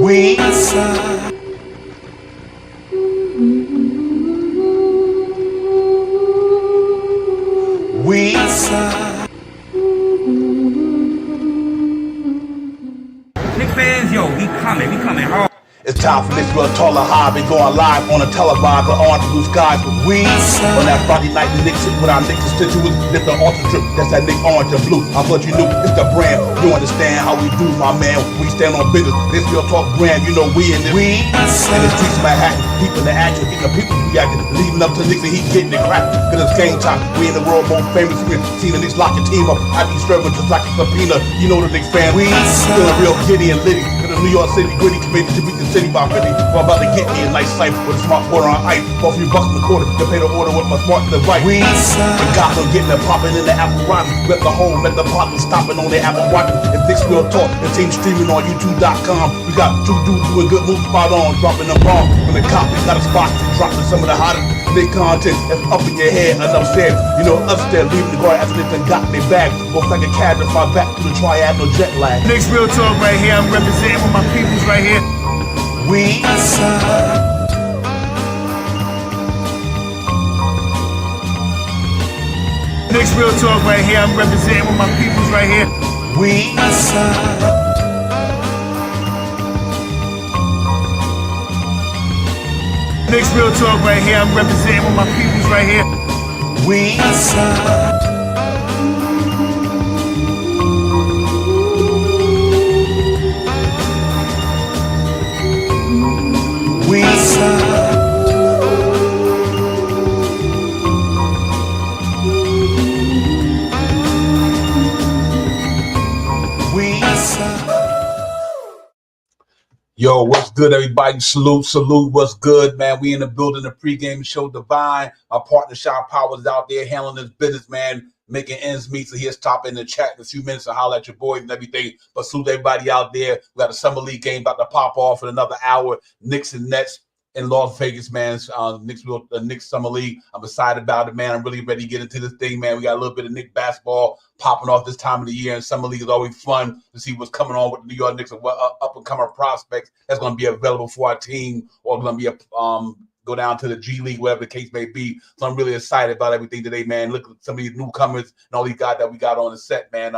We side. We side. Knicks fans, yo, we coming hard. It's time for Knicks Real Talk Hobby going live on a televised on the blue skies with we on that Friday night. The Knicks with our Knicks constituents lift the ultra trip. That's that Knicks orange and blue. I thought you knew it's the brand. You understand how we do, my man. We stand on business. This Real Talk brand. You know we in this. We in the streets of Manhattan. People in the action. The people reacting. Leading up to Knicks and he getting it cracked. Cause it's game time. We in the world most famous. We seen the Knicks lock your team up. I be serving just like a subpoena. You know the Knicks fan. We feeling real giddy and litty. New York City gritty committed to beat the city by 50. So I'm about to get me a nice site with a smart quarter on ice for a few bucks in the quarter to pay the order with my smart device. We got them getting it popping in the Apple Watch. Let the home, let the partners stopping on their Apple Watch. It's Knicks Real Talk. The team streaming on YouTube.com. We got two dudes doing good moves spot on, dropping them bombs from the cop. We got a spot to dropping some of the hottest Knicks content that's up in your head. Enough said, you know, upstairs leaving the guard after they got their bag. Goes like a cab to fly back to the triad, no jet lag. Knicks Real Talk right here. I'm representing with my peoples right here. We side. Knicks Real Talk right here. I'm representing with my peoples right here. We side. Knicks Real Talk right here. I'm representing with my peoples right here. We side. We side. We side. Yo, what's good, everybody? Salute, what's good, man? We in the building, the pregame show Divine. My partner Sha Powers out there handling his business, man, making ends meet. So he'll stop in the chat in a few minutes and holler at your boys and everything. But salute everybody out there. We got a summer league game about to pop off in another hour. Knicks and Nets in Las Vegas, man. Knicks Summer League. I'm excited about it, man. I'm really ready to get into this thing, man. We got a little bit of Knicks basketball popping off this time of the year, and Summer League is always fun to see what's coming on with the New York Knicks and what up-and-coming prospects that's going to be available for our team, or going to be go down to the G League, whatever the case may be. So I'm really excited about everything today, man. Look at some of these newcomers and all these guys that we got on the set, man.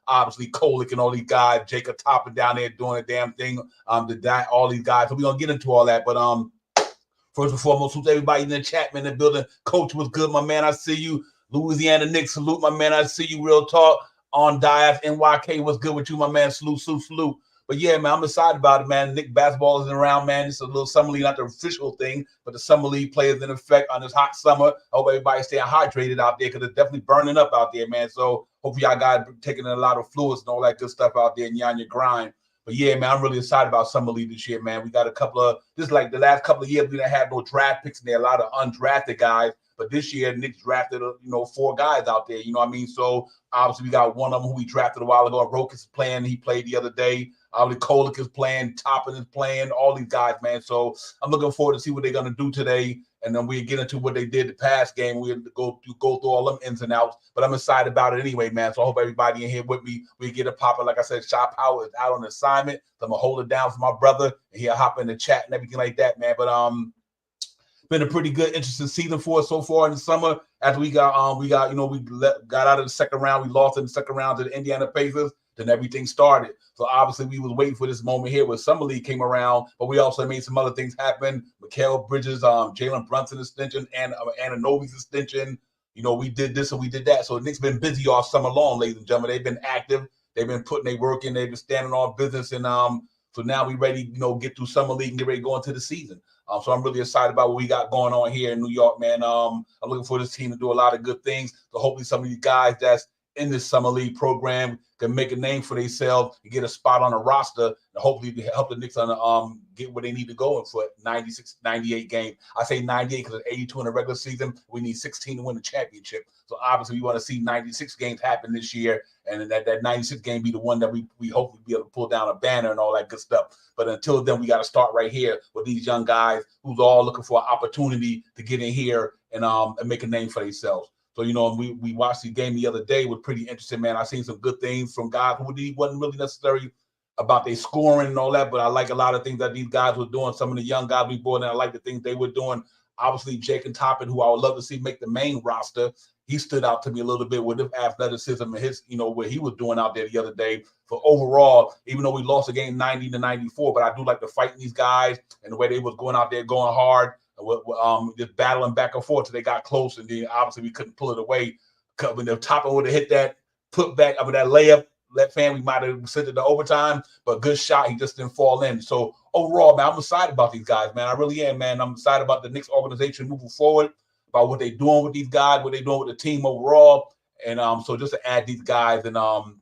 Obviously, Kolick and all these guys, Jacob Toppin down there doing a damn thing. All these guys. So we're going to get into all that, but first and foremost, salute everybody in the chat, man, in the building. Coach, what's good, my man? I see you. Louisiana Knicks, salute, my man. I see you. Real Talk on Dias. NYK, what's good with you, my man? Salute. But yeah, man, I'm excited about it, man. Knicks basketball isn't around, man. It's a little summer league, not the official thing, but the summer league players in effect on this hot summer. I hope everybody's staying hydrated out there because it's definitely burning up out there, man. So hopefully y'all guys taking in a lot of fluids and all that good stuff out there and you're on your grind. But yeah, man, I'm really excited about Summer League this year, man. We got a couple of, this is like the last couple of years, we didn't have no draft picks and there are a lot of undrafted guys. But this year, Knicks drafted, 4 guys out there, you know what I mean? So obviously we got one of them who we drafted a while ago. Rokas is playing, he played the other day. Obviously Kolick is playing, Toppin is playing, all these guys, man. So I'm looking forward to see what they're going to do today. And then we get into what they did the past game. We go through all them ins and outs. But I'm excited about it anyway, man. So I hope everybody in here with me, we get it popping. Like I said, Sha Powers is out on assignment. So I'm going to hold it down for my brother. And he'll hop in the chat and everything like that, man. But been a pretty good, interesting season for us so far in the summer. After we got out of the second round. We lost in the second round to the Indiana Pacers. Then everything started. So obviously we was waiting for this moment here where Summer League came around, but we also made some other things happen. Mikal Bridges, Jalen Brunson extension, and Anunoby's extension. We did this and we did that. So Knicks been busy all summer long, ladies and gentlemen. They've been active. They've been putting their work in. They've been standing on business. And so now we ready, get through Summer League and get ready to go into the season. So I'm really excited about what we got going on here in New York, man. I'm looking for this team to do a lot of good things. So hopefully some of these guys that's in this Summer League program can make a name for themselves and get a spot on the roster, and hopefully help the Knicks on get where they need to go in for 96, 98 games. I say 98 because it's 82 in the regular season. We need 16 to win the championship. So obviously we want to see 96 games happen this year, and that 96 game be the one that we hopefully be able to pull down a banner and all that good stuff. But until then, we got to start right here with these young guys who's all looking for an opportunity to get in here and make a name for themselves. So, we watched the game the other day. Was pretty interesting, man. I seen some good things from guys who wasn't really necessarily about their scoring and all that, but I like a lot of things that these guys were doing. Some of the young guys we brought in, I like the things they were doing. Obviously, Jake and Toppin, who I would love to see make the main roster, he stood out to me a little bit with his athleticism and his, what he was doing out there the other day. For overall, even though we lost the game 90-94, but I do like the fighting these guys and the way they was going out there going hard, just battling back and forth till they got close, and then obviously we couldn't pull it away. When the Toppin would have hit that putback, that layup, that fan, we might have sent it to overtime, but good shot. He just didn't fall in. So overall, man, I'm excited about these guys, man. I really am, man. I'm excited about the Knicks organization moving forward, about what they're doing with these guys, what they're doing with the team overall. And so just to add these guys and all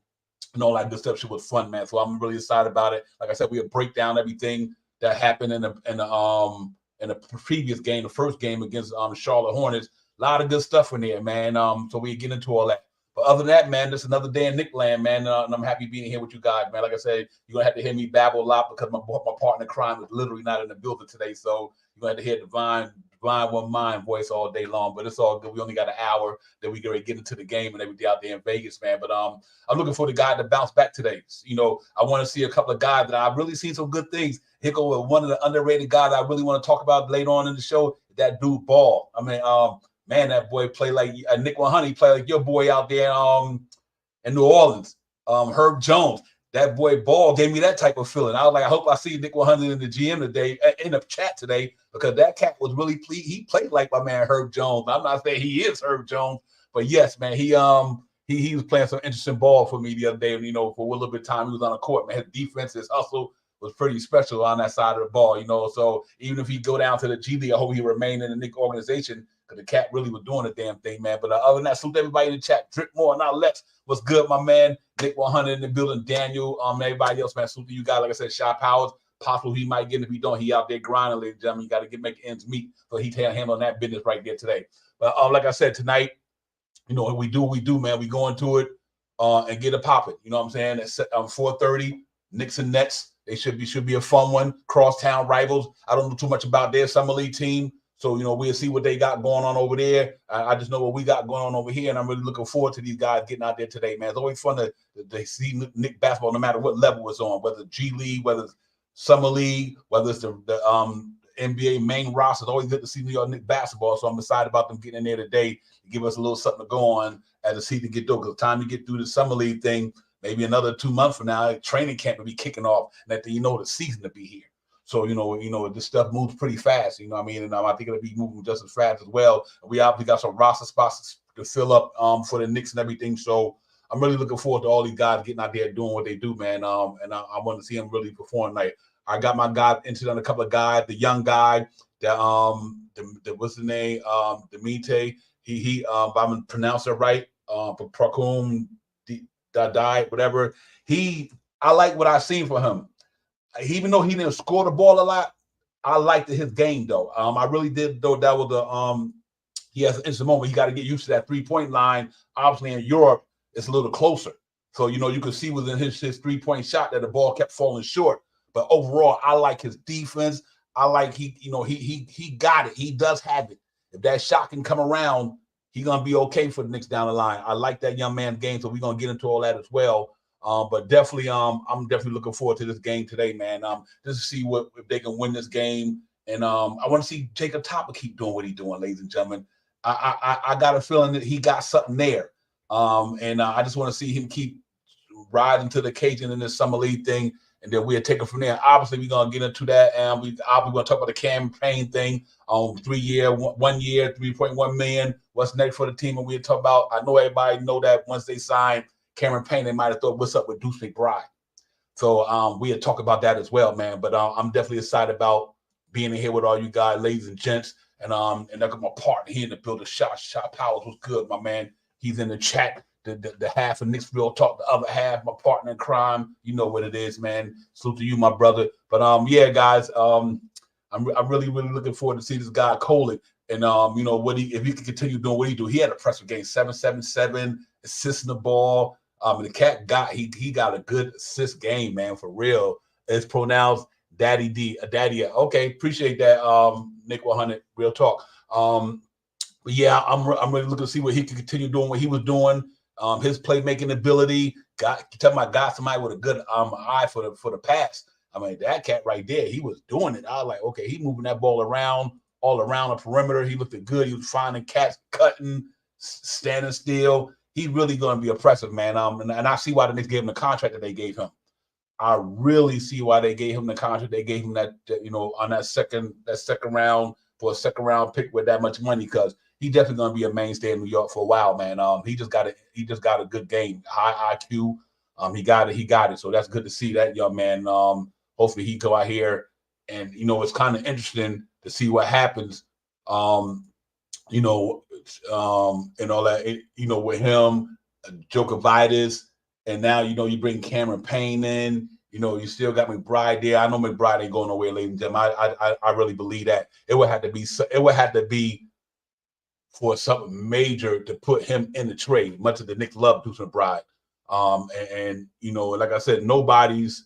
that good stuff, shit was fun, man. So I'm really excited about it. Like I said, we'll break down everything that happened in the previous game, the first game against Charlotte Hornets. A lot of good stuff in there, man. So we get into all that. But other than that, man, just another day in Knick land, man. And I'm happy being here with you guys, man. Like I said, you're going to have to hear me babble a lot because my partner in crime is literally not in the building today. So you're going to have to hear Divine One Mind voice all day long. But it's all good. We only got an hour that we get into the game and everything out there in Vegas, man. But I'm looking for the guy to bounce back today. I want to see a couple of guys that I've really seen some good things. Here go with one of the underrated guys I really want to talk about later on in the show, that dude Ball. I mean, man, that boy play like Nick 100. Play like your boy out there in New Orleans, Herb Jones. That boy Ball gave me that type of feeling. I was like, I hope I see Nick 100 in the GM today, in the chat today, because that cat was really pleased. He played like my man Herb Jones. I'm not saying he is Herb Jones, but yes, man, he was playing some interesting ball for me the other day. And for a little bit of time he was on the court, man, his defense, his hustle was pretty special on that side of the ball. So even if he go down to the G League, I hope he remain in the Knicks organization, because the cat really was doing a damn thing, man. But other than that, salute everybody in the chat. Drip more, not less. What's good, my man? Nick 100 in the building. Daniel, everybody else, man. Salute to you guys. Like I said, Sha Powers. Possible he might get it. If he don't, he out there grinding, ladies and gentlemen. You got to make ends meet. So he's handling that business right there today. But like I said, tonight, we do, man. We go into it and get it popping. You know what I'm saying? At 4:30, Knicks and Nets. They should be a fun one. Crosstown rivals. I don't know too much about their summer league team, so we'll see what they got going on over there. I just know what we got going on over here, and I'm really looking forward to these guys getting out there today, man. It's always fun to see Knicks basketball, no matter what level it's on, whether it's G League, whether it's summer league, whether it's the NBA main roster. It's always good to see New York Knicks basketball. So I'm excited about them getting in there today to give us a little something to go on as the season get through. Because time to get through the summer league thing. Maybe another 2 months from now, training camp will be kicking off, and that the season to be here. So this stuff moves pretty fast. And I think it'll be moving just as fast as well. We obviously got some roster spots to fill up for the Knicks and everything. So I'm really looking forward to all these guys getting out there doing what they do, man. And I want to see them really perform. Like I got my guy into on a couple of guys. The young guy, what's the name? Demite. He if I'm gonna pronounce it right. Procum. Died, whatever. I like what I've seen from him. Even though he didn't score the ball a lot, I liked his game though. I really did though. That was he has an instant moment. He got to get used to that 3-point line. Obviously in Europe, it's a little closer. So you can see within his 3-point shot that the ball kept falling short. But overall, I like his defense. I like he got it. He does have it. If that shot can come around, he's going to be okay for the Knicks down the line. I like that young man's game, so we're going to get into all that as well. But definitely, I'm definitely looking forward to this game today, man. Just to see if they can win this game. And I want to see Jacob Topper keep doing what he's doing, ladies and gentlemen. I got a feeling that he got something there. And I just want to see him keep riding to the occasion in this summer league thing. And then we'll take it from there. Obviously, we're going to get into that. And we're going to talk about the campaign thing. 1 year, 3.1 million. What's next for the team? And we'll talk about, I know everybody know that once they sign Cameron Payne, they might have thought, what's up with Deuce McBride? So we'll talk about that as well, man. But I'm definitely excited about being in here with all you guys, ladies and gents. And I got my partner here in the building, Sha Powers. What's good, my man? He's in the chat. The half of Knicks Real Talk, the other half, my partner in crime. You know what it is, man. Salute to you, my brother. But yeah, guys, I'm really looking forward to see this guy Colin. And if he can continue doing what he do. He had a pressure game, 7-7-7, assisting the ball. The cat he got a good assist game, man, for real. It's pronounced Daddy D, Daddy. Okay, appreciate that, Nick 100, Real Talk. But yeah, I'm really looking to see what he can continue doing, what he was doing. his playmaking ability. Talking about somebody with a good eye for the pass. I mean, that cat right there, he was doing it. I was like, okay, he moving that ball around, all around the perimeter. He looked good. He was finding cats, cutting, standing still. He's really going to be impressive, man. And I see why the Knicks gave him the contract that they gave him. I really see why they gave him the contract. They gave him that, on that second round for a second round pick with that much money, because he's definitely going to be a mainstay in New York for a while, man. He just got a good game, high IQ. He got it. So that's good to see that young man. Hopefully he go out here, and it's kind of interesting to see what happens. And all that, with him, Djokovic, and now you bring Cameron Payne in. You still got McBride there. I know McBride ain't going nowhere, ladies and gentlemen. I really believe that it would have to be for something major to put him in the trade. Much of the Knicks love Deuce McBride, and like I said, nobody's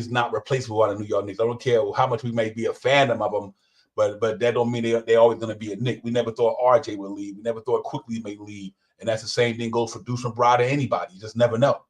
not replaceable on the New York Knicks. I don't care how much we may be a fan of them, but that don't mean they're always going to be a Knick. We never thought RJ would leave. We never thought Quickly may leave. And that's the same thing goes for Deuce McBride or anybody. You just never know.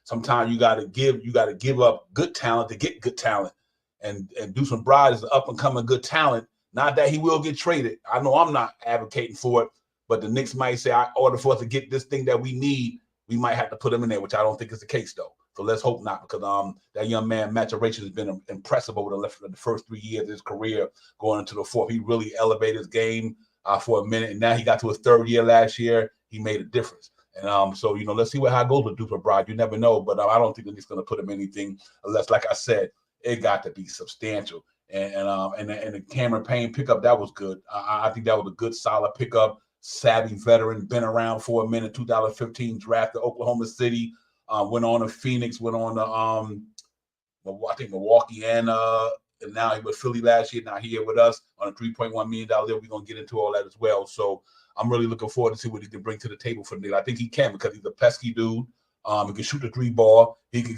Sometimes you got to give up good talent to get good talent. And Deuce McBride is an up and coming good talent. Not that he will get traded. I know I'm not advocating for it, but the Knicks might say, in order for us to get this thing that we need, we might have to put him in there, which I don't think is the case though. So let's hope not, because that young man maturation has been impressive over the first 3 years of his career, going into the fourth. He really elevated his game for a minute, and now he got to his third year last year. He made a difference. And so let's see how it goes with Deuce McBride. You never know, but I don't think that he's going to put him anything unless, like I said, it got to be substantial. And the Cameron Payne pickup, that was good. I think that was a good, solid pickup. Savvy veteran, been around for a minute. 2015 drafted Oklahoma City, went on to Phoenix, went on to I think Milwaukee, and now he was Philly last year. Now he here with us on a $3.1 million deal. We're gonna get into all that as well. So I'm really looking forward to see what he can bring to the table for the Knicks. I think he can, because he's a pesky dude. He can shoot the three ball. He can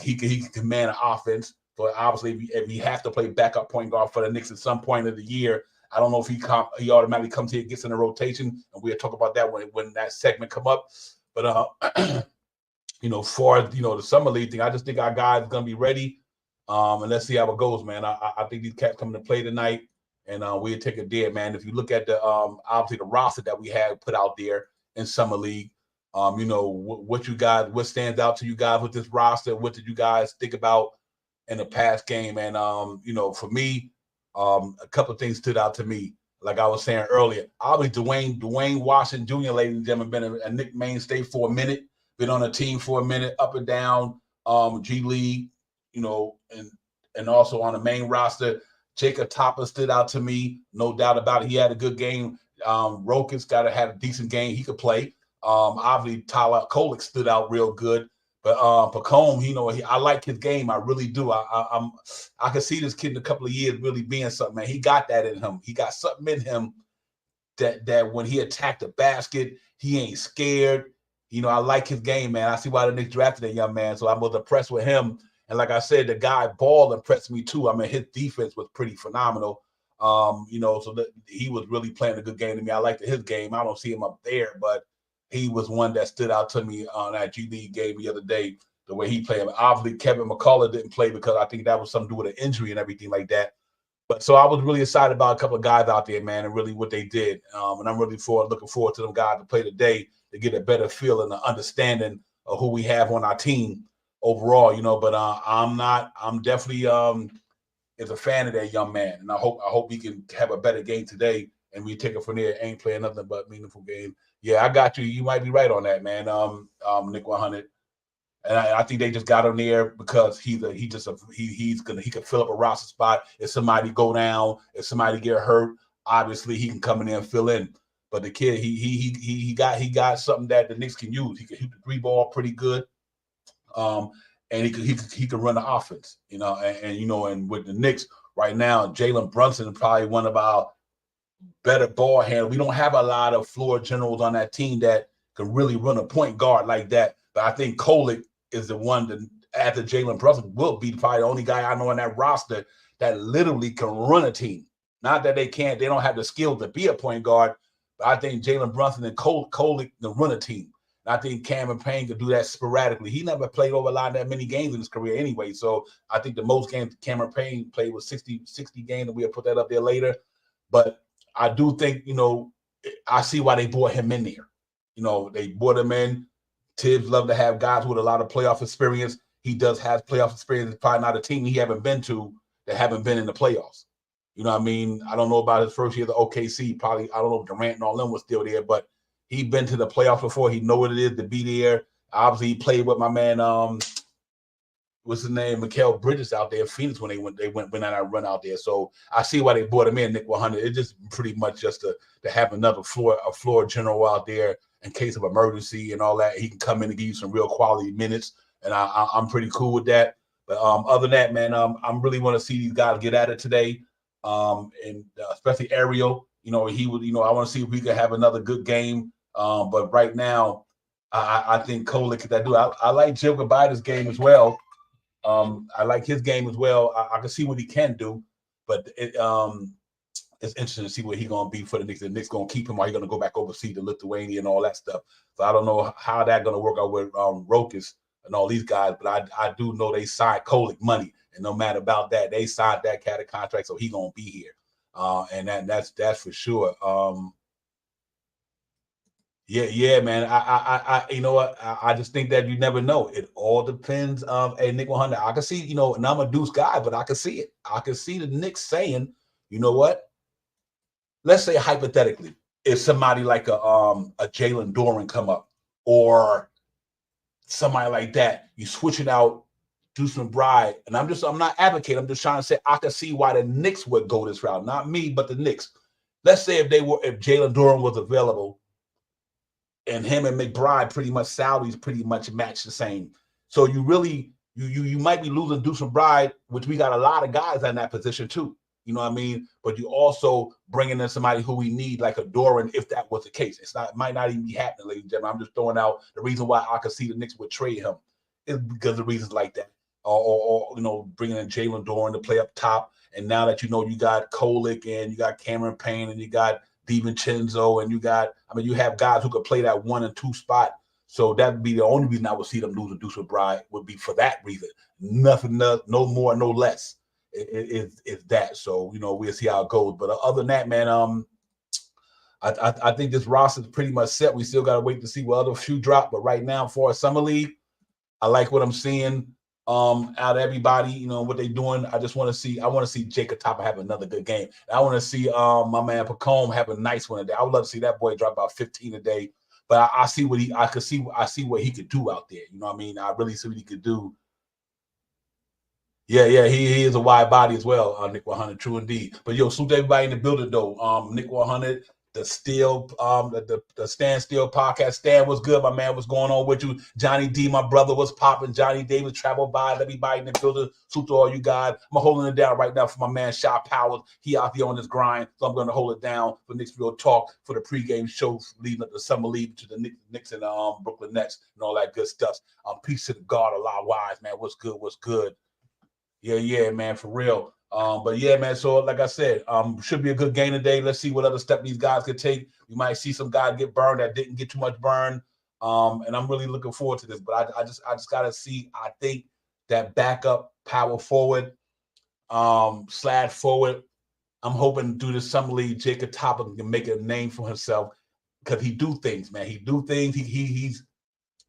command an offense. So obviously, if he has to play backup point guard for the Knicks at some point of the year, I don't know if he automatically comes here, gets in the rotation, and we'll talk about that when that segment come up. But for the summer league thing, I just think our guys are gonna be ready. And let's see how it goes, man. I think these cats coming to play tonight, and we'll take a dare, man. If you look at the obviously the roster that we had put out there in summer league, what stands out to you guys with this roster? What did you guys think about in the past game? And for me, a couple of things stood out to me. Like I was saying earlier, obviously Dwayne Washington Jr., ladies and gentlemen, been a Knick mainstay for a minute, been on a team for a minute, up and down, G League, and also on the main roster. Jacob Topper stood out to me, no doubt about it. He had a good game. Rokas got to have a decent game. He could play. Obviously, Tyler Kolek stood out real good. But Pacome, I like his game. I really do. I can see this kid in a couple of years really being something, man. He got that in him. He got something in him that when he attacked the basket, he ain't scared. I like his game, man. I see why the Knicks drafted that young man. So I was impressed with him. And like I said, the guy Ball impressed me too. I mean, his defense was pretty phenomenal. So that he was really playing a good game to me. I liked his game. I don't see him up there, but he was one that stood out to me on that G League game the other day, the way he played. Obviously, Kevin McCullough didn't play because I think that was something to do with an injury and everything like that. But so I was really excited about a couple of guys out there, man, and really what they did. And I'm really looking forward to them guys to play today to get a better feel and an understanding of who we have on our team overall, But I'm definitely is a fan of that young man, and I hope he can have a better game today, and we take it from there. Ain't playing nothing but meaningful game. Yeah, I got you. You might be right on that, man. Nick 100, and I think they just got him there because he could fill up a roster spot. If somebody go down, if somebody get hurt, obviously he can come in there and fill in. But the kid, he got something that the Knicks can use. He can shoot the three ball pretty good. And he could run the offense, and with the Knicks right now, Jalen Brunson is probably one of our better ball handlers. We don't have a lot of floor generals on that team that can really run a point guard like that. But I think Kolek is the one that, after Jalen Brunson, will be probably the only guy I know on that roster that literally can run a team. Not that they don't have the skill to be a point guard, but I think Jalen Brunson and Kolek can run a team. And I think Cameron Payne could do that sporadically. He never played over that many games in his career anyway. So I think the most games Cameron Payne played was 60 games, and we'll put that up there later. But I do think, I see why they brought him in there. They brought him in. Tibbs love to have guys with a lot of playoff experience. He does have playoff experience. It's probably not a team he haven't been to that haven't been in the playoffs. You know what I mean? I don't know about his first year at the OKC. Probably, I don't know if Durant and all them was still there, but he'd been to the playoffs before. He know what it is to be there. Obviously, he played with my man, what's his name, Mikal Bridges out there in Phoenix when they went on that run out there. So I see why they brought him in, Nick 100. It's just pretty much just to have another floor general out there in case of emergency and all that. He can come in and give you some real quality minutes, and I'm pretty cool with that. But other than that, man, I'm really want to see these guys get at it today, and especially Ariel. He would. I want to see if we could have another good game. But right now, I think Kolek could that do. I like Jill Goodbye's game as well. I like his game as well. I can see what he can do, but it's interesting to see what he's going to be for the Knicks. The Knicks going to keep him, or he's going to go back overseas to Lithuania and all that stuff. So I don't know how that's going to work out with Rokas and all these guys, but I do know they signed Kolek money, and no matter about that, they signed that kind of contract, so he's going to be here, and that's for sure. Yeah, man. I you know what? I just think that you never know. It all depends. Hey, Nick 100. I can see, and I'm a Deuce guy, but I can see it. I can see the Knicks saying, you know what? Let's say hypothetically, if somebody like a Jalen Duren come up, or somebody like that, you switch it out, Deuce McBride, and I'm not advocating. I'm just trying to say I can see why the Knicks would go this route. Not me, but the Knicks. Let's say if Jalen Duren was available, and him and McBride pretty much salaries pretty much match the same. So you really you might be losing Deuce McBride, which we got a lot of guys in that position too. You know what I mean? But you also bringing in somebody who we need, like a Doran, if that was the case. It might not even be happening, ladies and gentlemen. I'm just throwing out the reason why I could see the Knicks would trade him is because of reasons like that. Or bringing in Jalen Duren to play up top. And now that you got Kolek and you got Cameron Payne and you got DiVincenzo, and you have guys who could play that 1 and 2 spot. So that would be the only reason I would see them losing Deuce McBride would be for that reason. Nothing, no more, no less. Is that. So, we'll see how it goes. But other than that, man, I think this roster is pretty much set. We still got to wait to see what other few drop. But right now, for a summer league, I like what I'm seeing out of everybody, what they're doing. I want to see Jacob Topper have another good game. I want to see my man PREGAME have a nice one a day. I would love to see that boy drop about 15 a day. But I see what I see what he could do out there. You know what I mean? I really see what he could do. Yeah, he is a wide body as well, Nick 100, true indeed. But salute everybody in the building though. Nick 100, the Stand Still podcast. Stan, what's good, my man? What's going on with you? Johnny D, my brother, what's popping? Johnny Davis, travel by, everybody in the building. Salute to all you guys. I'm holding it down right now for my man Sha Powers. He out there on his grind, so I'm going to hold it down for Knicks Real Talk for the pregame show leading up to summer league to the Knicks and Brooklyn Nets and all that good stuff. Peace to the God, Allah wise, man. What's good? What's good? Yeah, man, for real. But yeah, man. So like I said, should be a good game today. Let's see what other step these guys could take. We might see some guys get burned that didn't get too much burn. And I'm really looking forward to this. But I just gotta see. I think that backup power forward, slide forward. I'm hoping to do this summer league. Jacob Topper can make a name for himself because he do things, man. He do things. He's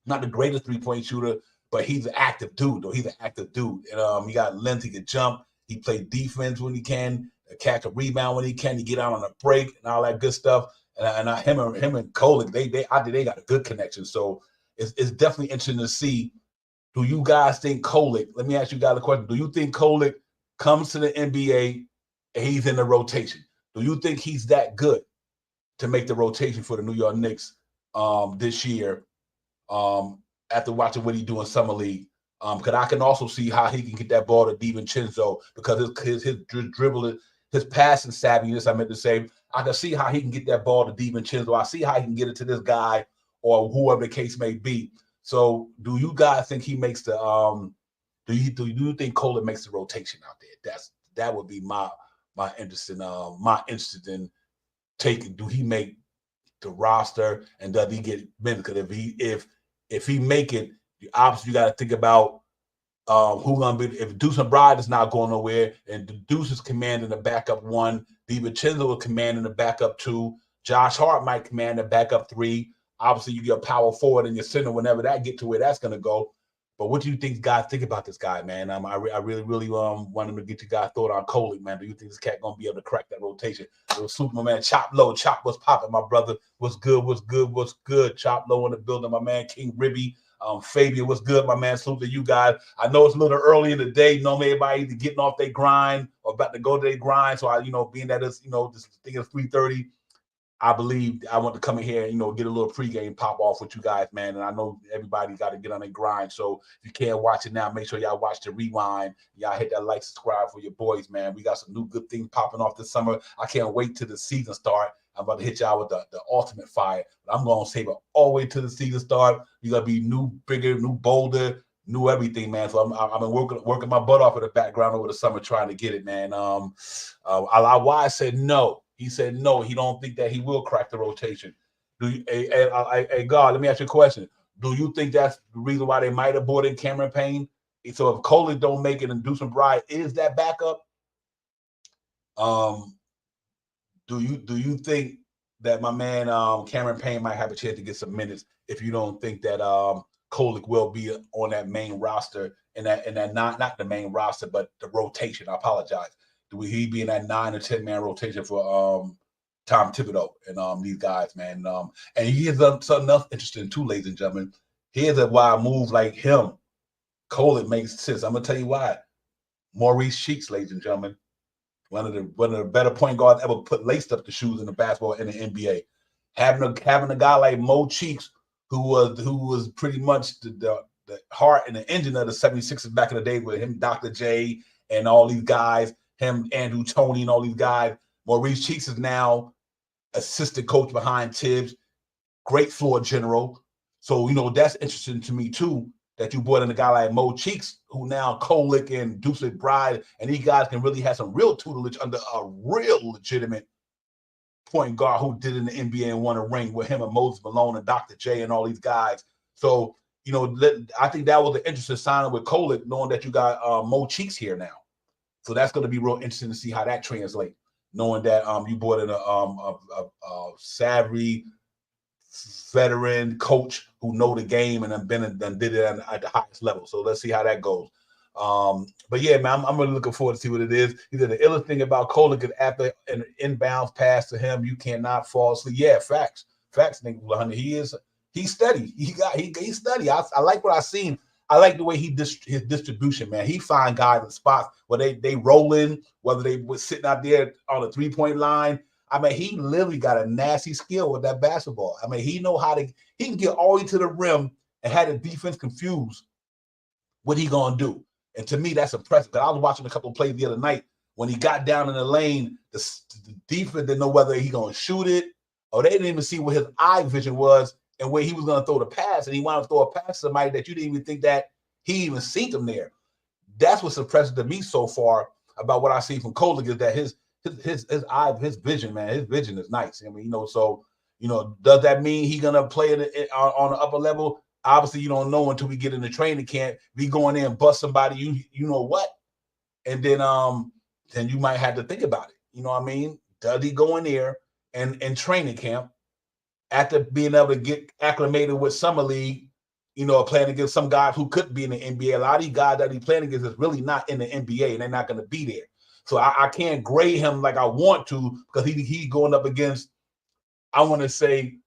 not the greatest 3-point shooter, but he's an active dude, though. He's an active dude. And he got length. He can jump. He plays defense when he can, catch a rebound when he can. He get out on a break and all that good stuff. And him and Kolek, they got a good connection. So it's definitely interesting to see. Do you guys think Kolek? Let me ask you guys a question. Do you think Kolek comes to the NBA and he's in the rotation? Do you think he's that good to make the rotation for the New York Knicks this year? After watching what he do in summer league, because I can also see how he can get that ball to DiVincenzo because his dribbling, his passing savviness. I meant to say, I can see how he can get that ball to DiVincenzo. I see how he can get it to this guy or whoever the case may be. So, do you guys think he makes the? Do you think Kolek makes the rotation out there? That would be my interest in taking. Do he make the roster, and does he get minutes? Because if he make it, obviously you got to think about who gonna be. If Deuce McBride is not going nowhere, and Deuce is commanding the backup 1, DiVincenzo is commanding the backup 2, Josh Hart might command the backup 3. Obviously, you get a power forward in your center whenever that get to where that's gonna go. But what do you think guys think about this guy, man? I really want him to get your guys' thought on Coley, man. Do you think this cat gonna be able to crack that rotation? It was Super, my man. Chop Low, Chop was popping, my brother. What's good? What's good? What's good? Chop Low in the building, my man. King Ribby, Fabian, what's good, my man? Salute to you guys. I know it's a little early in the day. Normally everybody either getting off their grind or about to go to their grind. So being that it's this thing is 3:30. I believe I want to come in here and, get a little pregame pop off with you guys, man. And I know everybody got to get on their grind. So if you can't watch it now, make sure y'all watch the rewind. Y'all hit that like, subscribe for your boys, man. We got some new good things popping off this summer. I can't wait till the season start. I'm about to hit y'all with the ultimate fire. But I'm going to save it all the way till the season start. You're going to be new, bigger, new, bolder, new everything, man. So I've been working my butt off in the background over the summer trying to get it, man. I said no. He said no, he don't think that he will crack the rotation. Hey, God, let me ask you a question. Do you think that's the reason why they might have brought in Cameron Payne? So if Coley don't make it and Deuce McBride is that backup, do you think that my man Cameron Payne might have a chance to get some minutes if you don't think that Coley will be on that main roster and that not the main roster but the rotation? I apologize. Will he be in that 9 or 10 man rotation for Tom Thibodeau and these guys, man? And he is something else interesting too, ladies and gentlemen. Here's why a move like him, Coley, makes sense. I'm gonna tell you why. Maurice Cheeks, ladies and gentlemen, one of the better point guards ever put laced up the shoes in the basketball in the NBA. Having a guy like Mo Cheeks, who was pretty much the heart and the engine of the 76ers back in the day with him, Dr. J, and all these guys. Him, Andrew Toney, and all these guys. Maurice Cheeks is now assistant coach behind Tibbs, great floor general. So, that's interesting to me, too, that you brought in a guy like Mo Cheeks, who now Kolick and Deuce McBride, and these guys can really have some real tutelage under a real legitimate point guard who did in the NBA and won a ring with him and Moses Malone and Dr. J and all these guys. So, I think that was an interesting signing with Kolick, knowing that you got Mo Cheeks here now. So that's going to be real interesting to see how that translates, knowing that you brought in a savvy veteran coach who know the game and done did it at the highest level. So let's see how that goes. But yeah, man, I'm really looking forward to see what it is. He said the illest thing about Coley is after an inbounds pass to him, you cannot fall asleep. Yeah, facts, Nick. He's steady. He's steady. I like what I've seen. I like the way his distribution, man. He find guys in spots where they roll in, whether they were sitting out there on the 3-point line. I mean, he literally got a nasty skill with that basketball. I mean, he can get all the way to the rim and have the defense confused what he gonna do. And to me, that's impressive. Because I was watching a couple of plays the other night when he got down in the lane, the defense didn't know whether he gonna shoot it or they didn't even see what his eye vision was and where he was going to throw the pass, and he wanted to throw a pass to somebody that you didn't even think that he even seen him there. That's what's impressive to me so far about what I see from Coley is that his vision, man, his vision is nice. I mean, does that mean he's going to play it on the upper level? Obviously, you don't know until we get in the training camp. We go in there and bust somebody, you know what? And then you might have to think about it. You know what I mean? Does he go in there and in training camp, after being able to get acclimated with summer league, playing against some guys who could be in the NBA. A lot of these guys that he's playing against is really not in the NBA, and they're not going to be there. So I can't grade him like I want to because he's going up against, I want to say,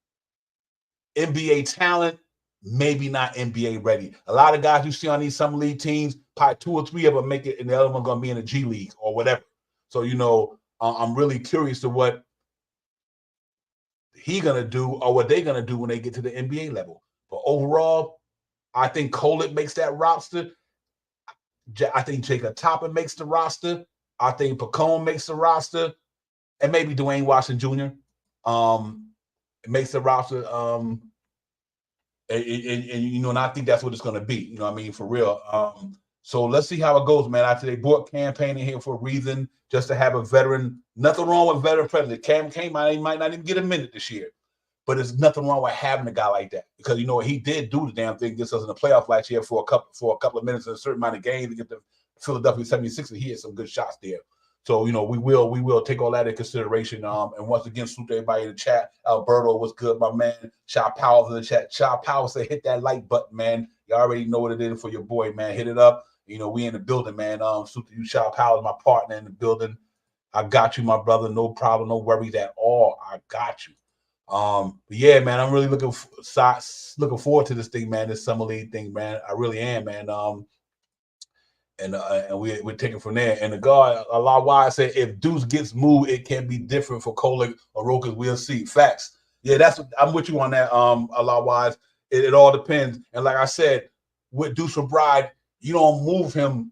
NBA talent, maybe not NBA ready. A lot of guys you see on these summer league teams, probably 2 or 3 of them make it, and the other one going to be in the G League or whatever. So, I'm really curious to what he gonna do or what they're gonna do when they get to the NBA level. But overall, I think Coley makes that roster. I think Jacob Toppin makes the roster. I think Pacone makes the roster, and maybe Dwayne Washington Jr. Makes the roster. And I think that's what it's gonna be. You know what I mean? For real. So let's see how it goes, man. After they brought campaign in here for a reason, just to have a veteran. Nothing wrong with veteran president. Cam might not even get a minute this year. but there's nothing wrong with having a guy like that because you know he did do the damn thing against us in the playoff last year for a couple of minutes in a certain amount of games against the Philadelphia 76ers. He had some good shots there. So, you know, we will take all that into consideration. And once again, salute everybody in the chat. Alberto, what's good, my man? Sha Powers in the chat. Sha Powers said, hit that like button, man. You already know what it is for your boy, man. Hit it up. You know, we in the building, man. Salute to you, Sha Powers, my partner in the building. I got you, my brother. No problem, no worries at all. I got you. But yeah, man, I'm really looking forward to this thing, man. This summer league thing, man. I really am, man. And we're taking from there. And the guard, Allah Wise said, if Deuce gets moved, it can be different for Kolek or Rokas. We'll see. Facts. Yeah, I'm with you on that. Allah Wise. It all depends. And like I said, with Deuce McBride, you don't move him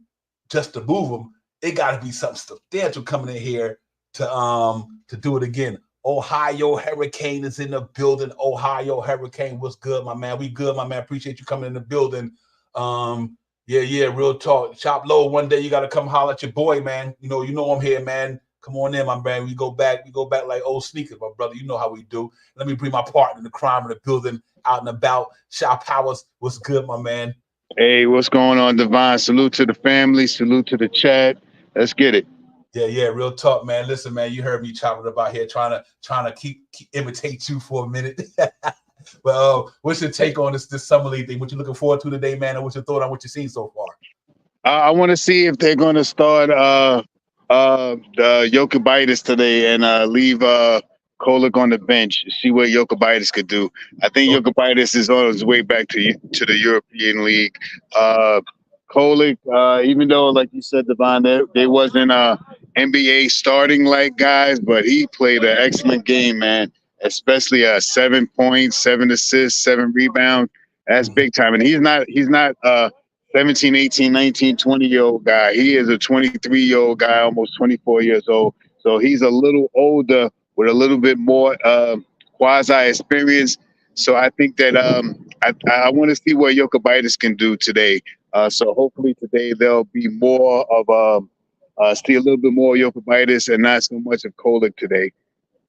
just to move him. It got to be something substantial coming in here to do it again. Ohio Hurricane is in the building. Ohio Hurricane, what's good, my man? We good, my man. Appreciate you coming in the building. Yeah, real talk. Chop low. One day you got to come holler at your boy, man. You know I'm here, man. Come on in, my man. We go back like old sneakers, my brother. You know how we do. Let me bring my partner in the crime in the building, out and about. Sha Powers, what's good, my man? Hey, what's going on, Divine? Salute to the family. Salute to the chat. Let's get it. Yeah, real talk, man. Listen, man, you heard me chopping about here, trying to keep imitate you for a minute. But what's your take on this summer league thing? What you looking forward to today, man? And what's your thought on what you've seen so far? I want to see if they're going to start the Jokic today and leave Kolek on the bench. See what Jokic could do. I think Jokic is on his way back to the European League. Kolek, even though, like you said, Devon, they wasn't NBA starting like guys, but he played an excellent game, man. Especially 7 points, 7 assists, 7 rebounds. That's big time. And he's not 17, 18, 19, 20-year-old guy. He is a 23-year-old guy, almost 24 years old. So he's a little older with a little bit more quasi experience. So I think that I want to see what Jokic can do today. So hopefully today there'll be more of see a little bit more Jokic and not so much of Kolek today.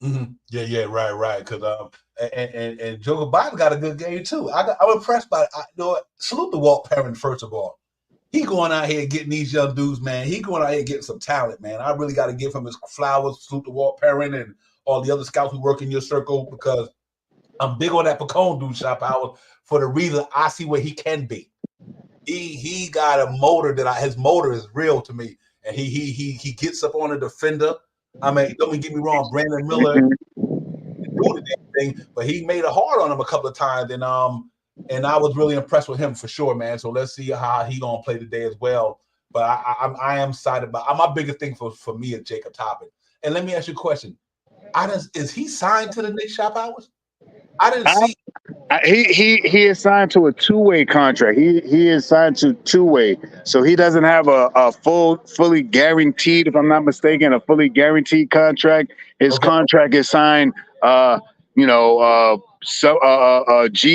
Mm-hmm. Yeah, right. Because and Joker Biden got a good game too. I'm impressed by it. Salute to Walt Perrin first of all. He going out here getting these young dudes, man. He going out here getting some talent, man. I really got to give him his flowers. Salute to Walt Perrin and all the other scouts who work in your circle because I'm big on that Pacone dude, Sha Powers, for the reason I see what he can be. He got a motor his motor is real to me, and he gets up on a defender. I mean, don't get me wrong, Brandon Miller doing the damn thing, but he made it hard on him a couple of times, and I was really impressed with him for sure, man. So let's see how he gonna play today as well. But I am excited about. My biggest thing for me is Jacob Toppin. And let me ask you a question: is he signed to the Knicks, Sha Powers? I didn't see. He is signed to a two-way contract. He is signed to two-way, so he doesn't have a fully guaranteed, if I'm not mistaken, a fully guaranteed contract. His contract is signed, G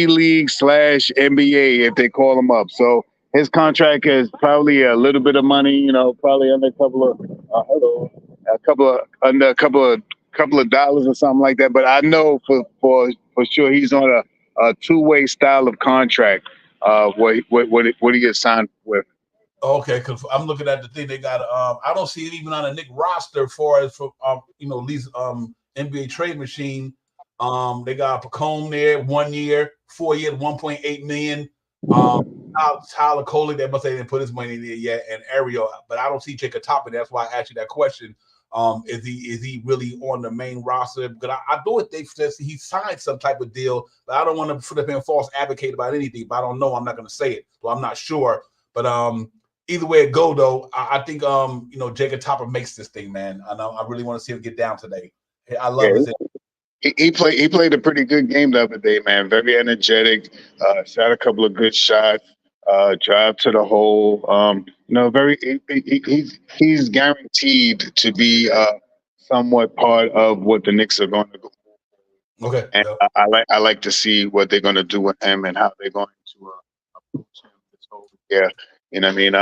League / NBA if they call him up. So his contract is probably a little bit of money, probably under a couple of dollars or something like that. But I know for sure he's on a two-way style of contract. What he gets signed with. Okay, because I'm looking at the thing they got. I don't see it even on a Knicks roster for least NBA trade machine. They got Pacone there 1 year, 4 years, 1.8 million. Tyler Kolek, they must say they didn't put his money in there yet, and Ariel, but I don't see Jacob Toppin. That's why I asked you that question. Is he really on the main roster? Because I do think that he signed some type of deal, but I don't want to flip in false advocate about anything. But I don't know. I'm not going to say it, so I'm not sure. But either way it go, though, I think Jacob Toppin makes this thing, man. I really want to see him get down today. I love his. He played a pretty good game the other day, man. Very energetic. Shot a couple of good shots. Drive to the hole. He's guaranteed to be somewhat part of what the Knicks are going to go. Okay. And I like to see what they're going to do with him and how they're going to approach him this whole year. You know what I mean?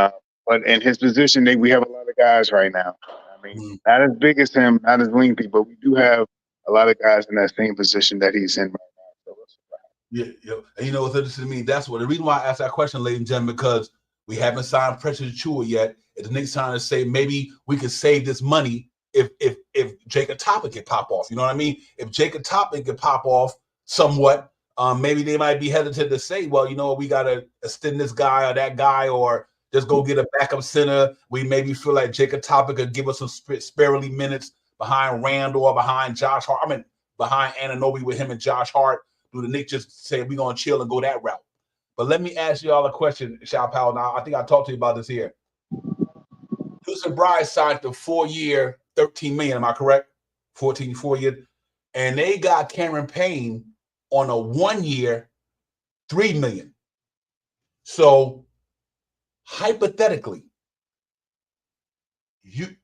But in his position, we have a lot of guys right now. I mean, not as big as him, not as lengthy, but we do have a lot of guys in that same position that he's in right now. Yeah, yeah. And you know what's interesting to me? That's what the reason why I asked that question, ladies and gentlemen, because we haven't signed Precious Chua yet. It's the next time to say maybe we could save this money if Jacob Topic could pop off. You know what I mean? If Jacob Topic could pop off somewhat, maybe they might be hesitant to say, well, you know, we gotta extend this guy or that guy, or just go get a backup center. We maybe feel like Jacob Topic could give us some sparingly minutes behind Randall or behind Josh Hart. I mean, behind Anunoby with him and Josh Hart. Do the Knicks just say we're gonna chill and go that route? But let me ask y'all a question, Sha Powell. Now I think I talked to you about this here. Houston Bride signed the 4-year, $13 million. Am I correct? 14, 4 years, and they got Cameron Payne on a 1-year, $3 million. So hypothetically,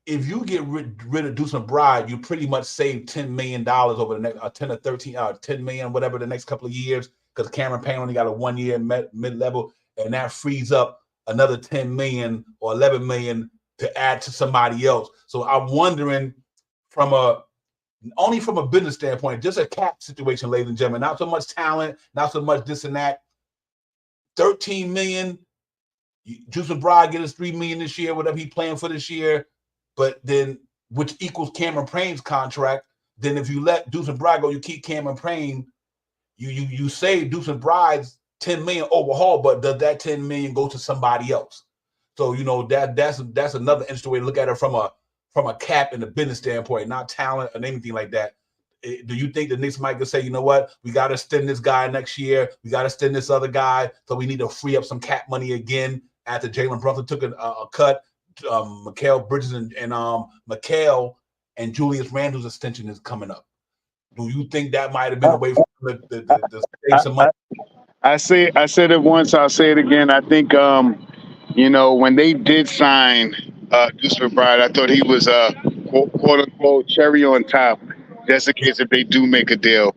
if you get rid of Deucin Bride, you pretty much save $10 million over the next 10 or 13, 10 million, whatever the next couple of years, because Cameron Payne only got a 1-year mid-level, and that frees up another 10 million or 11 million to add to somebody else. So I'm wondering only from a business standpoint, just a cap situation, ladies and gentlemen, not so much talent, not so much this and that. 13 million. Deucin Bride get his $3 million this year, whatever he playing for this year, but then which equals Cameron Payne's contract. Then if you let Deucin Bride go, you keep Cameron Payne, you save Deucin Bride's 10 million overhaul, but does that 10 million go to somebody else? So you know that's another interesting way to look at it from a cap and a business standpoint, not talent or anything like that. Do you think the Knicks might just say, you know what, we got to extend this guy next year, we got to extend this other guy, so we need to free up some cap money again after Jalen Brunson took a cut, Mikal Bridges and Mikal and Julius Randle's extension is coming up. Do you think that might have been a way for them to save some money? I said it once, I'll say it again. I think you know, when they did sign Deuce McBride, I thought he was a quote unquote cherry on top, just in case if they do make a deal.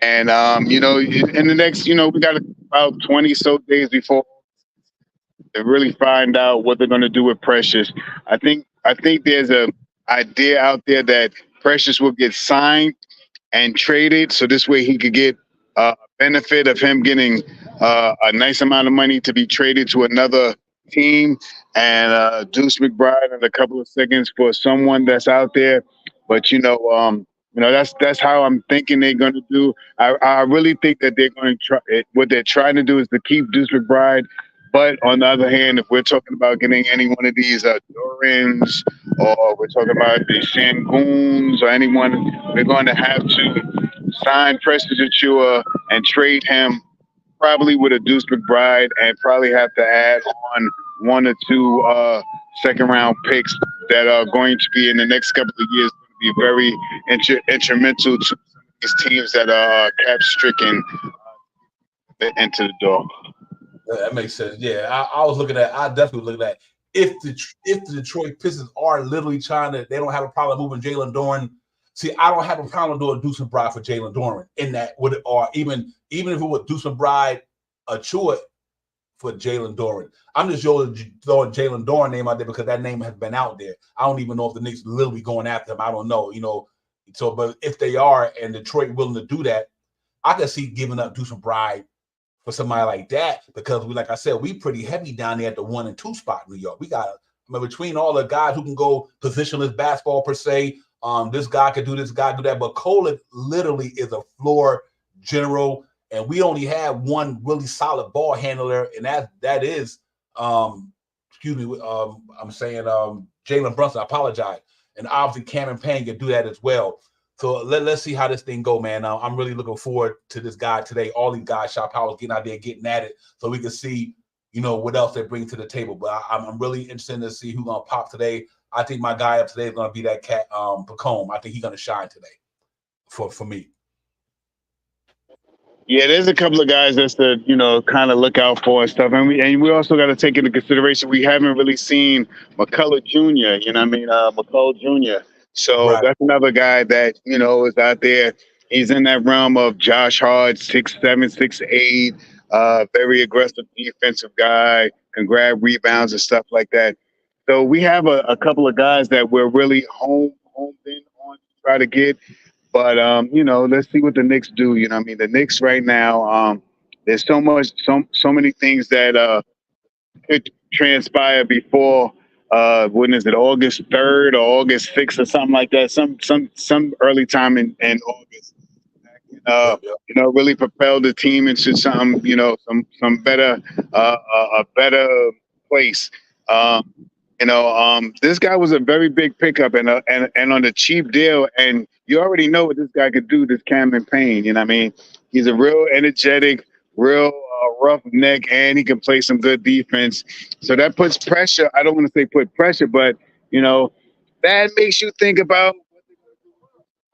And you know, in the next, you know, we got about 20 so days before to really find out what they're going to do with Precious. I think there's a idea out there that Precious will get signed and traded, so this way he could get a benefit of him getting a nice amount of money to be traded to another team, and Deuce McBride in a couple of seconds for someone that's out there. But you know that's how I'm thinking they're going to do. I really think that they're going to try. What they're trying to do is to keep Deuce McBride. But on the other hand, if we're talking about getting any one of these Durans, or we're talking about the Shangoons or anyone, we're going to have to sign Precious Achua and trade him probably with a Deuce McBride, and probably have to add on 1 or 2 second round picks that are going to be in the next couple of years going to be very instrumental to these teams that are cap stricken into the door. That makes sense. Yeah, I was looking at. I definitely looking at if the Detroit Pistons are literally trying to, they don't have a problem moving Jalen Duren. See, I don't have a problem doing Deucin Bride for Jalen Duren in that, or even if it was Deucin Bride, Achua for Jalen Duren. I'm just throwing Jalen Duren name out there because that name has been out there. I don't even know if the Knicks literally going after him. I don't know, you know. So, but if they are and Detroit willing to do that, I can see giving up Deucin Bride for somebody like that, because we, like I said, we pretty heavy down there at the 1 and 2 spot in New York. We got, I mean, between all the guys who can go positionless basketball per se, this guy could do this, guy do that, but Cole literally is a floor general, and we only have one really solid ball handler, and that is, excuse me, I'm saying Jalen Brunson. I apologize, and obviously Cameron Payne can do that as well. So let's see how this thing go, man. I'm really looking forward to this guy today. All these guys, Sha Powers, getting out there, getting at it, so we can see, you know, what else they bring to the table. But I'm really interested to see who's gonna pop today. I think my guy up today is gonna be that cat, Pacome. I think he's gonna shine today for me. Yeah, there's a couple of guys that's to, you know, kind of look out for and stuff, and we also got to take into consideration we haven't really seen McCullough Jr. You know what I mean, McCullough Jr. So Right. that's another guy that, you know, is out there. He's in that realm of Josh Hart, 6'7", 6'8", very aggressive defensive guy, can grab rebounds and stuff like that. So we have a couple of guys that we're really homed in on to try to get. But you know, let's see what the Knicks do. You know, I mean, the Knicks right now, there's so many things that could transpire before when is it, August 3rd or August 6th or something like that, some early time in August. Yep, yep. Really propel the team into something, some better, a better place. Um, this guy was a very big pickup and on a cheap deal, and you already know what this guy could do. This Cameron Payne, you know what I mean? He's a real energetic, real rough neck, and he can play some good defense. So that puts pressure. I don't want to say put pressure, but that makes you think about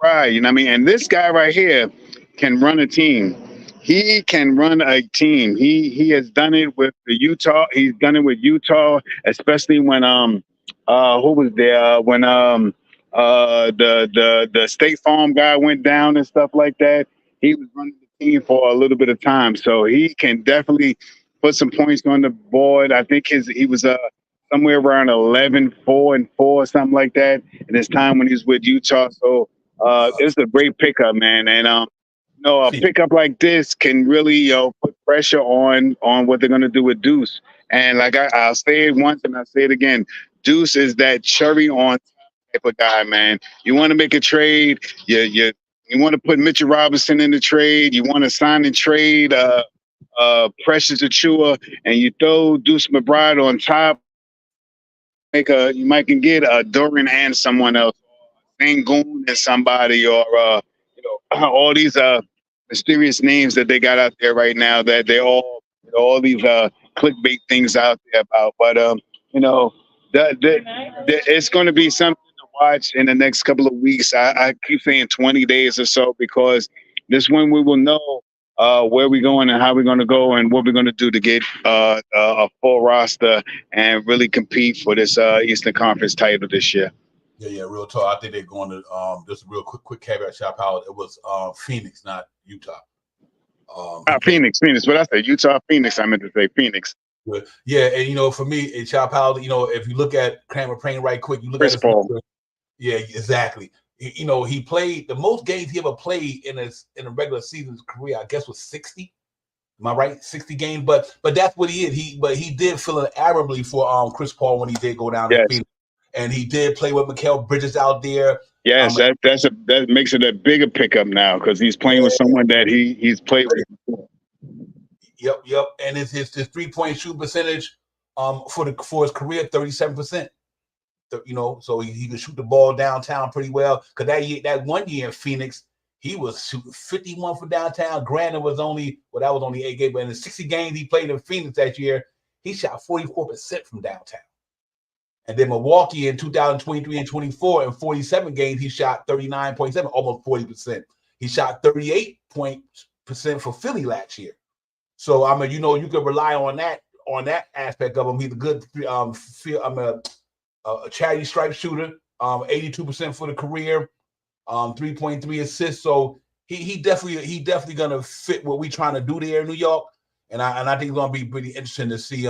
right. You know what I mean? And this guy right here can run a team. He can run a team. He has done it with the Utah. He's done it with Utah, especially when who was there when the State Farm guy went down and stuff like that. He was running the team for a little bit of time, so he can definitely put some points on the board. I think he was somewhere around 11-4-4, something like that in his time when he was with Utah. So it's a great pickup, man. And a pickup like this can really put pressure on what they're gonna do with Deuce. And like I'll say it once and I'll say it again, Deuce is that cherry on type of guy, man. You want to make a trade, you want to put Mitchell Robinson in the trade, you want to sign and trade Precious Achua, and you throw Deuce McBride on top. You might can get Dorian and someone else, Sengun and somebody, or all these mysterious names that they got out there right now that they all these clickbait things out there about. But it's going to be something to watch in the next couple of weeks. I keep saying 20 days or so, because this one we will know where we're going and how we're going to go and what we're going to do to get a full roster and really compete for this Eastern Conference title this year. Yeah, real talk. I think they're going to just a real quick caveat, Sha Powers. It was Phoenix, not Utah. Phoenix. What I said, Utah, Phoenix. I meant to say Phoenix. Yeah, and for me, Sha Powers, if you look at Cameron Payne right quick, you look Chris at Paul. Yeah, exactly. He played the most games he ever played in a regular season's career, I guess, was 60. Am I right? 60 games, but that's what he is. He did fill in admirably for Chris Paul when he did go down to Phoenix. And he did play with Mikal Bridges out there. Yes, that makes it a bigger pickup now, because he's playing with someone that he's played with before. Yep. And his 3-point shooting percentage for his career, 37%. So he can shoot the ball downtown pretty well. Because that 1 year in Phoenix, he was shooting 51 for downtown. Granted, was only 8 games, but in the 60 games he played in Phoenix that year, he shot 44% from downtown. And then Milwaukee in 2023 and 24, in 47 games, he shot 39.7, almost 40%. He shot 38% for Philly last year. So I mean, you could rely on that aspect of him. He's a good a charity stripe shooter, 82% for the career, 3.3 assists. So he definitely gonna fit what we're trying to do there in New York. And I think it's gonna be pretty interesting to see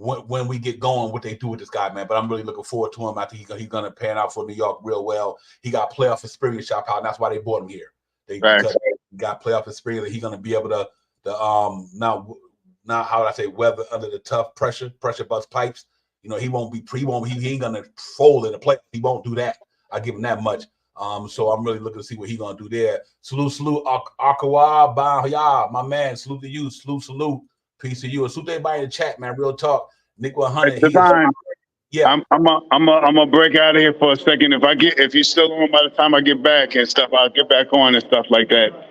when we get going, what they do with this guy, man. But I'm really looking forward to him. I think he's going to pan out for New York real well. He got playoff experience, Sha Powers, and that's why they bought him here. Because he got playoff experience, and he's going to be able to now how would I say, weather under the tough pressure bust pipes. He ain't going to fold in the play. He won't do that. I give him that much. So I'm really looking to see what he's going to do there. Salute, Akawa, Bahaya, my man. Salute to you. Salute. Peace to you. And salute to everybody in the chat, man. Real talk. Nick 100. Yeah. I'm gonna break out of here for a second. If you're still on by the time I get back and stuff, I'll get back on and stuff like that.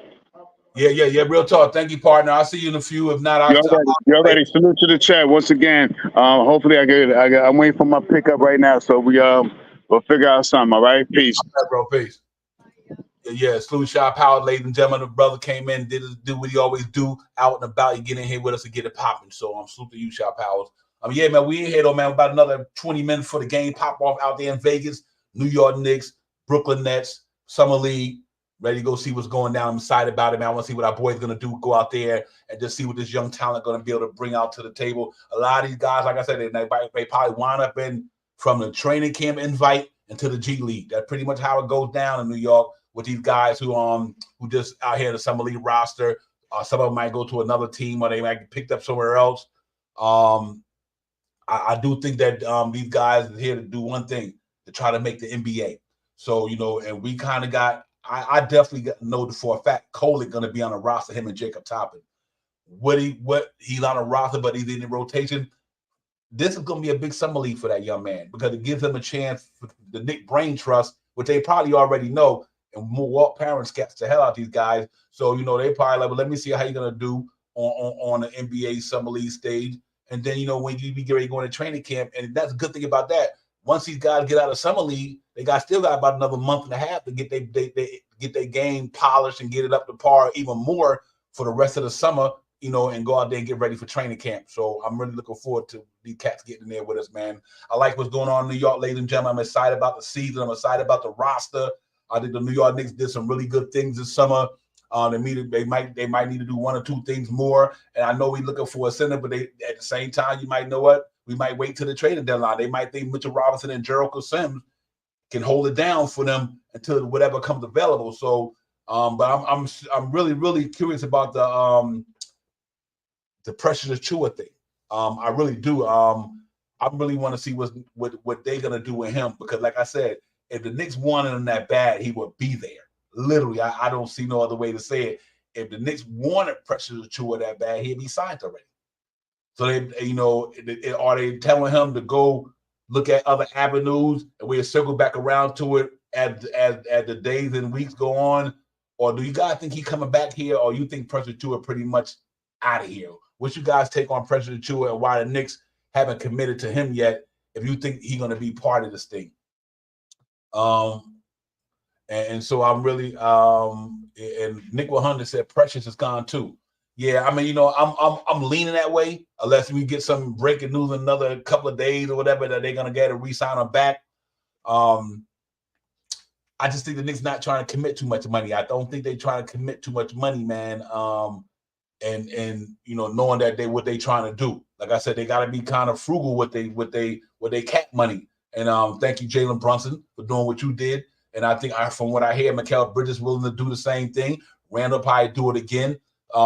Yeah. Real talk. Thank you, partner. I'll see you in a few. If not, you're ready. Salute to the chat once again. Hopefully I'm waiting for my pickup right now, so we'll figure out something. All right. Peace. All right, bro. Peace. Yeah, salute Sha Powers, ladies and gentlemen. The brother came in, did what he always do, out and about. You get in here with us and get it popping. So I'm salute to you, Sha Powers. Yeah, man, we in here though, man. About another 20 minutes for the game pop off out there in Vegas. New York Knicks, Brooklyn Nets, Summer League. Ready to go see what's going down. I'm excited about it, man. I want to see what our boys gonna do. Go out there and just see what this young talent gonna be able to bring out to the table. A lot of these guys, like I said, they probably wind up from the training camp invite into the G League. That's pretty much how it goes down in New York with these guys who just out here in the Summer League roster. Some of them might go to another team, or they might get picked up somewhere else. I do think that these guys are here to do one thing, to try to make the NBA. So, and we kind of I definitely know for a fact Cole is going to be on a roster, him and Jacob Toppin. What he's on a roster, but he's in the rotation. This is going to be a big summer league for that young man, because it gives him a chance for the Knicks brain trust, which they probably already know. And Walt parents gets the hell out of these guys. So, they probably like, well, let me see how you're going to do on the NBA summer league stage. And then, when you be ready to go into training camp, and that's a good thing about that. Once these guys get out of summer league, they still got about another month and a half to get their game polished and get it up to par even more for the rest of the summer, and go out there and get ready for training camp. So I'm really looking forward to these cats getting in there with us, man. I like what's going on in New York, ladies and gentlemen. I'm excited about the season. I'm excited about the roster. I think the New York Knicks did some really good things this summer. They might need to do one or two things more. And I know we're looking for a center, but at the same time, you might know what? We might wait till the trading deadline. They might think Mitchell Robinson and Jericho Sims can hold it down for them until whatever comes available. So, but I'm really, really curious about the Precious Achua thing. I really do. I really want to see what they're gonna do with him, because, like I said, if the Knicks wanted him that bad, he would be there. Literally, I don't see no other way to say it. If the Knicks wanted Precious Achua that bad, he'd be signed already. So are they telling him to go look at other avenues, and we'll circle back around to it as the days and weeks go on? Or do you guys think he's coming back here, or you think Precious Achua pretty much out of here? What's you guys take on Precious Achua, and why the Knicks haven't committed to him yet, if you think he's going to be part of this thing? And so I'm really and Nick 100 said Precious is gone too. Yeah, I mean, I'm leaning that way, unless we get some breaking news in another couple of days or whatever, that they're gonna get a re-sign him back. I just think the Knicks not trying to commit too much money. I don't think they're trying to commit too much money, man. And knowing that what they trying to do. Like I said, they got to be kind of frugal with they cap money. And thank you, Jalen Brunson, for doing what you did. And I think from what I hear, Mikal Bridges willing to do the same thing. Randall probably do it again. We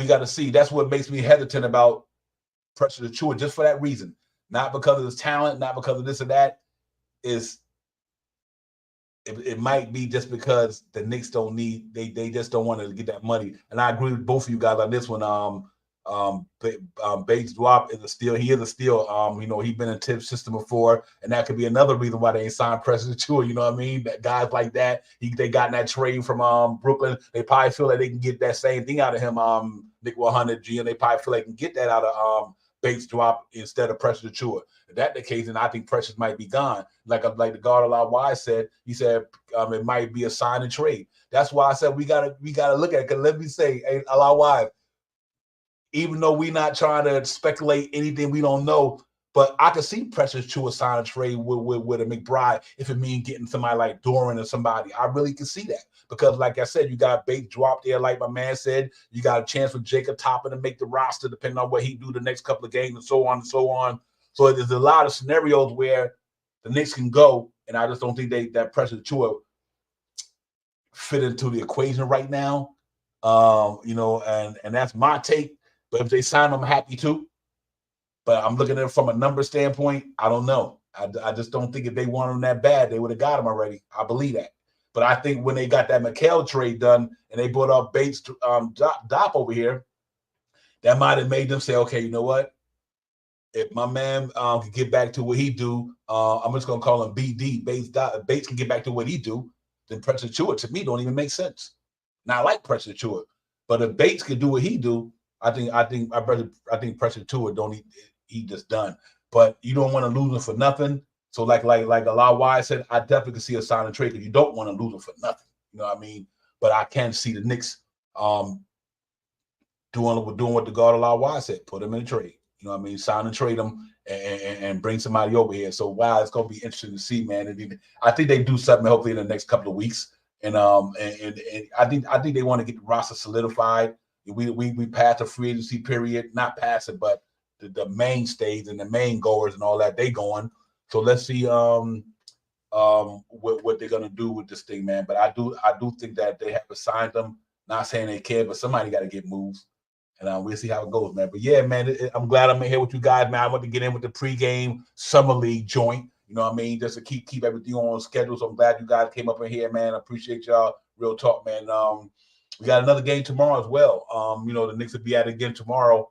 got to see. That's what makes me hesitant about Precious Achua, just for that reason. Not because of his talent, not because of this or that. It might be just because the Knicks don't need, they just don't want to get that money. And I agree with both of you guys on this one. Bates Drop is a steal. He is a steal. He's been in TIP's system before, and that could be another reason why they ain't signed Precious Achua. You know what I mean? That guys like that, they got in that trade from Brooklyn. They probably feel like they can get that same thing out of him, Nick 100 G, and they probably feel like they can get that out of Bates Drop instead of Precious Achua. If that's the case, then I think Precious might be gone. Like the guard Allah Wise said, he said it might be a sign and trade. That's why I said we gotta look at it. Because let me say, hey, Allah Wise, even though we're not trying to speculate anything we don't know, but I could see Precious Achua sign a trade with a McBride if it means getting somebody like Doran or somebody. I really can see that, because, like I said, you got Bates Drop there, like my man said. You got a chance for Jacob Toppin to make the roster, depending on what he do the next couple of games, and so on and so on. So there's a lot of scenarios where the Knicks can go, and I just don't think that Precious Achua fit into the equation right now. And that's my take. But if they sign him, I'm happy too. But I'm looking at it from a number standpoint. I don't know. I just don't think if they want him that bad, they would have got him already. I believe that. But I think when they got that Mikal trade done and they brought up Bates Dop over here, that might have made them say, okay, you know what? If my man can get back to what he do, I'm just gonna call him BD. Bates can get back to what he do, then Precious Achua to me don't even make sense. Now I like Precious Achua, but if Bates can do what he do, I think Precious Achua don't he just done. But you don't want to lose him for nothing. So like Allah Wise said, I definitely can see a sign and trade, because you don't want to lose him for nothing. You know what I mean? But I can see the Knicks doing what the guard Allah Wise said, put him in a trade. You know what I mean? Sign and trade him and bring somebody over here. So wow, it's gonna be interesting to see, man. And I think they do something hopefully in the next couple of weeks. And I think they want to get the roster solidified. We passed the free agency period, not pass it, but the mainstays and the main goers and all that, they going. So let's see what they're gonna do with this thing, man. But I do think that they have assigned them. Not saying they can, but somebody got to get moves, and we'll see how it goes, man. But yeah, man, I'm glad I'm in here with you guys, man. I want to get in with the pregame summer league joint. You know what I mean? Just to keep everything on schedule. So I'm glad you guys came up in here, man. I appreciate y'all. Real talk, man. We got another game tomorrow as well. You know, the Knicks will be at it again tomorrow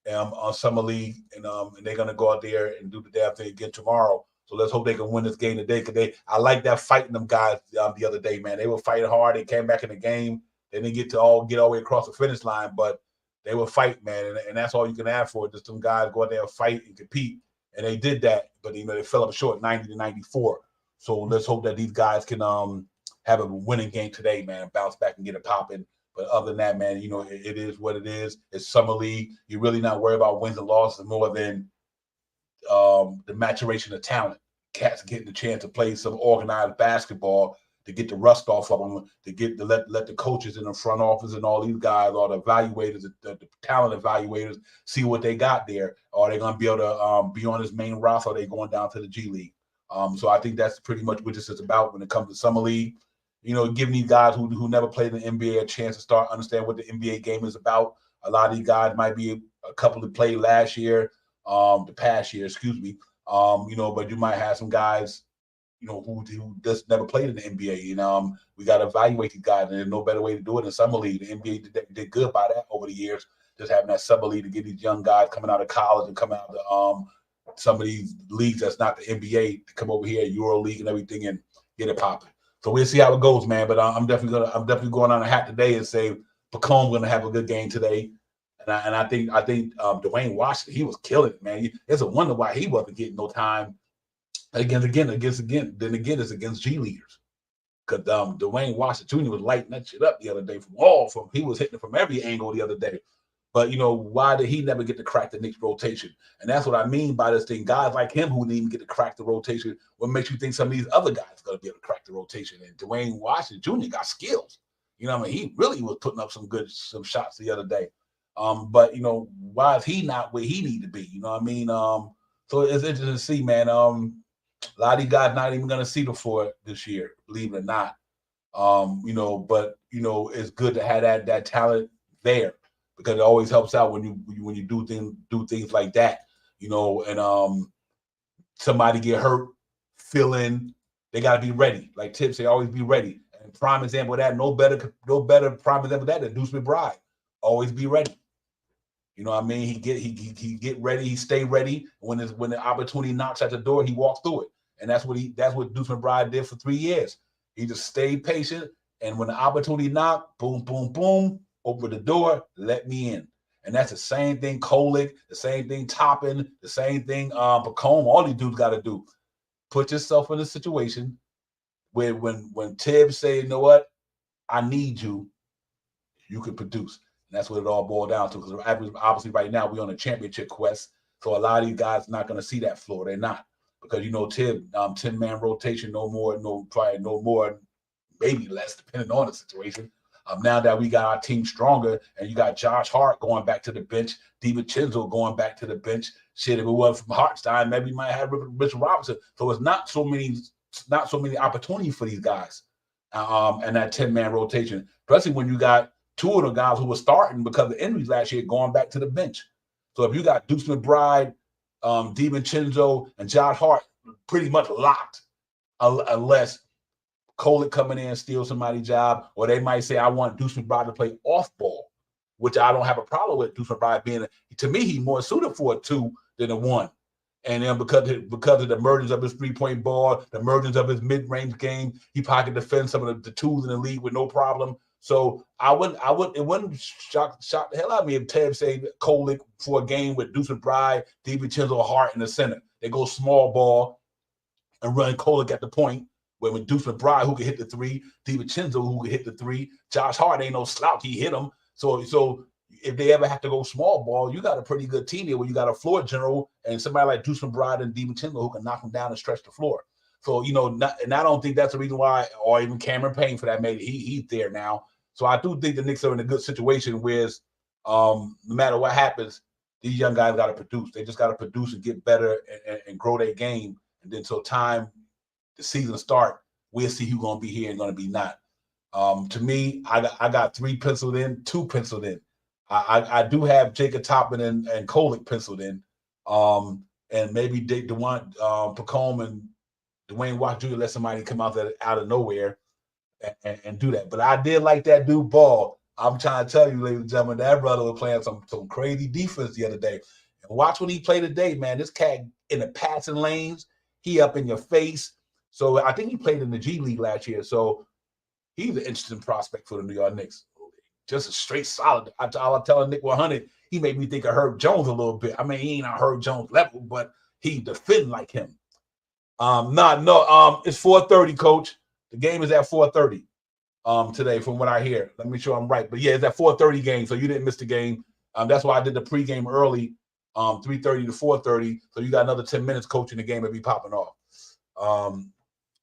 on summer league, and they're gonna go out there and do the damn thing again tomorrow. So let's hope they can win this game today. Cause I like that fighting them guys the other day, man. They were fighting hard. They came back in the game. They didn't get all the way across the finish line, but they were fighting, man. And that's all you can ask for. Just some guys go out there and fight and compete. And they did that, but they fell up short 90-94. So let's hope that these guys can have a winning game today, man. Bounce back and get it popping. But other than that, man, you know, it is what it is. It's summer league. You're really not worried about wins and losses more than the maturation of talent. Cats getting the chance to play some organized basketball, to get the rust off of them, to let the coaches in the front office and all these guys, all the evaluators, the talent evaluators, see what they got there. Are they going to be able to be on this main roster? Or are they going down to the G League? So I think that's pretty much what this is about when it comes to summer league. You know, giving these guys who never played in the NBA a chance to start understand what the NBA game is about. A lot of these guys might be a couple that played last year, the past year, excuse me. You know, but you might have some guys, you know, who just never played in the NBA. And we got to evaluate these guys, and there's no better way to do it than summer league. The NBA did good by that over the years, just having that summer league to get these young guys coming out of college and coming out of some of these leagues that's not the NBA to come over here, Euro League and everything, and get it popping. So we'll see how it goes, man. But I'm definitely going on a hat today and say PREGAME going to have a good game today. And I think Dwayne Washington, he was killing it, man. It's a wonder why he wasn't getting no time again. Then again, it's against G leaders. Because Dwayne Washington Jr. was lighting that shit up the other day he was hitting it from every angle the other day. But, you know, why did he never get to crack the Knicks rotation? And that's what I mean by this thing. Guys like him who didn't even get to crack the rotation, what makes you think some of these other guys are going to be able to crack the rotation? And Dwayne Washington Jr. got skills. You know what I mean? He really was putting up some shots the other day. But, you know, why is he not where he need to be? You know what I mean? So it's interesting to see, man. A lot of these guys not even going to see the floor this year, believe it or not. You know, but, you know, it's good to have that talent there, because it always helps out when you do things like that, you know, and somebody get hurt, fill in, they got to be ready. Like Tip say, always be ready. And prime example of that, no better prime example of that than Deuce McBride. Always be ready. You know what I mean? He get ready, he stay ready. When the opportunity knocks at the door, he walks through it. And that's what Deuce McBride did for 3 years. He just stayed patient, and when the opportunity knocked, boom, boom, boom, open the door, let me in. And that's the same thing Kolick, the same thing Toppin, the same thing PREGAME. All these dudes got to do. Put yourself in a situation where when Tibbs say, you know what, I need you, you can produce. And that's what it all boiled down to. Because obviously right now we're on a championship quest. So a lot of these guys are not going to see that floor. They're not. Because, you know, 10-man rotation, probably no more, maybe less, depending on the situation. Now that we got our team stronger, and you got Josh Hart going back to the bench, DiVincenzo going back to the bench. Shit, if it wasn't from Hartstein, maybe we might have Richard Robinson. So it's not so many opportunities for these guys, and that 10-man rotation, especially when you got two of the guys who were starting because of injuries last year going back to the bench. So if you got Deuce McBride, DiVincenzo, and Josh Hart pretty much locked, unless Kolick coming in and steal somebody's job, or they might say, I want Deuce McBride to play off ball, which I don't have a problem with. Deuce McBride being, to me, he's more suited for a 2 than a 1. And then because of the emergence of his 3-point ball, the emergence of his mid-range game, he probably can defend some of the 2s in the league with no problem. So it wouldn't shock the hell out of me if Ted said Kolick for a game with Deuce McBride, DiVincenzo, Hart in the center. They go small ball and run Kolick at the point. When Deuce McBride, who can hit the 3, DiVincenzo, who can hit the 3, Josh Hart ain't no slouch, he hit him. So if they ever have to go small ball, you got a pretty good team here where you got a floor general and somebody like Deuce McBride and DiVincenzo who can knock him down and stretch the floor. So, you know, and I don't think that's the reason why, or even Cameron Payne for that matter, he's there now. So I do think the Knicks are in a good situation where no matter what happens, these young guys got to produce. They just got to produce and get better and grow their game. And then so time the season start, we'll see who's going to be here and going to be not. To me, I got 3 penciled in, 2 penciled in. I do have Jacob Toppin and Kolek penciled in, and maybe Pacome and Dwayne Watt Jr. let somebody come out of nowhere and do that. But I did like that dude Ball. I'm trying to tell you, ladies and gentlemen, that brother was playing some crazy defense the other day. And watch what he played today, man. This cat in the passing lanes, he up in your face. So I think he played in the G League last year. So he's an interesting prospect for the New York Knicks. Just a straight solid. I was telling Nick 100, he made me think of Herb Jones a little bit. I mean, he ain't on Herb Jones level, but he defend like him. It's 4:30, Coach. The game is at 4:30 today, from what I hear. Let me make sure I'm right. But yeah, it's at 4:30 game, so you didn't miss the game. That's why I did the pregame early, 3:30 to 4:30. So you got another 10 minutes coaching the game to be popping off.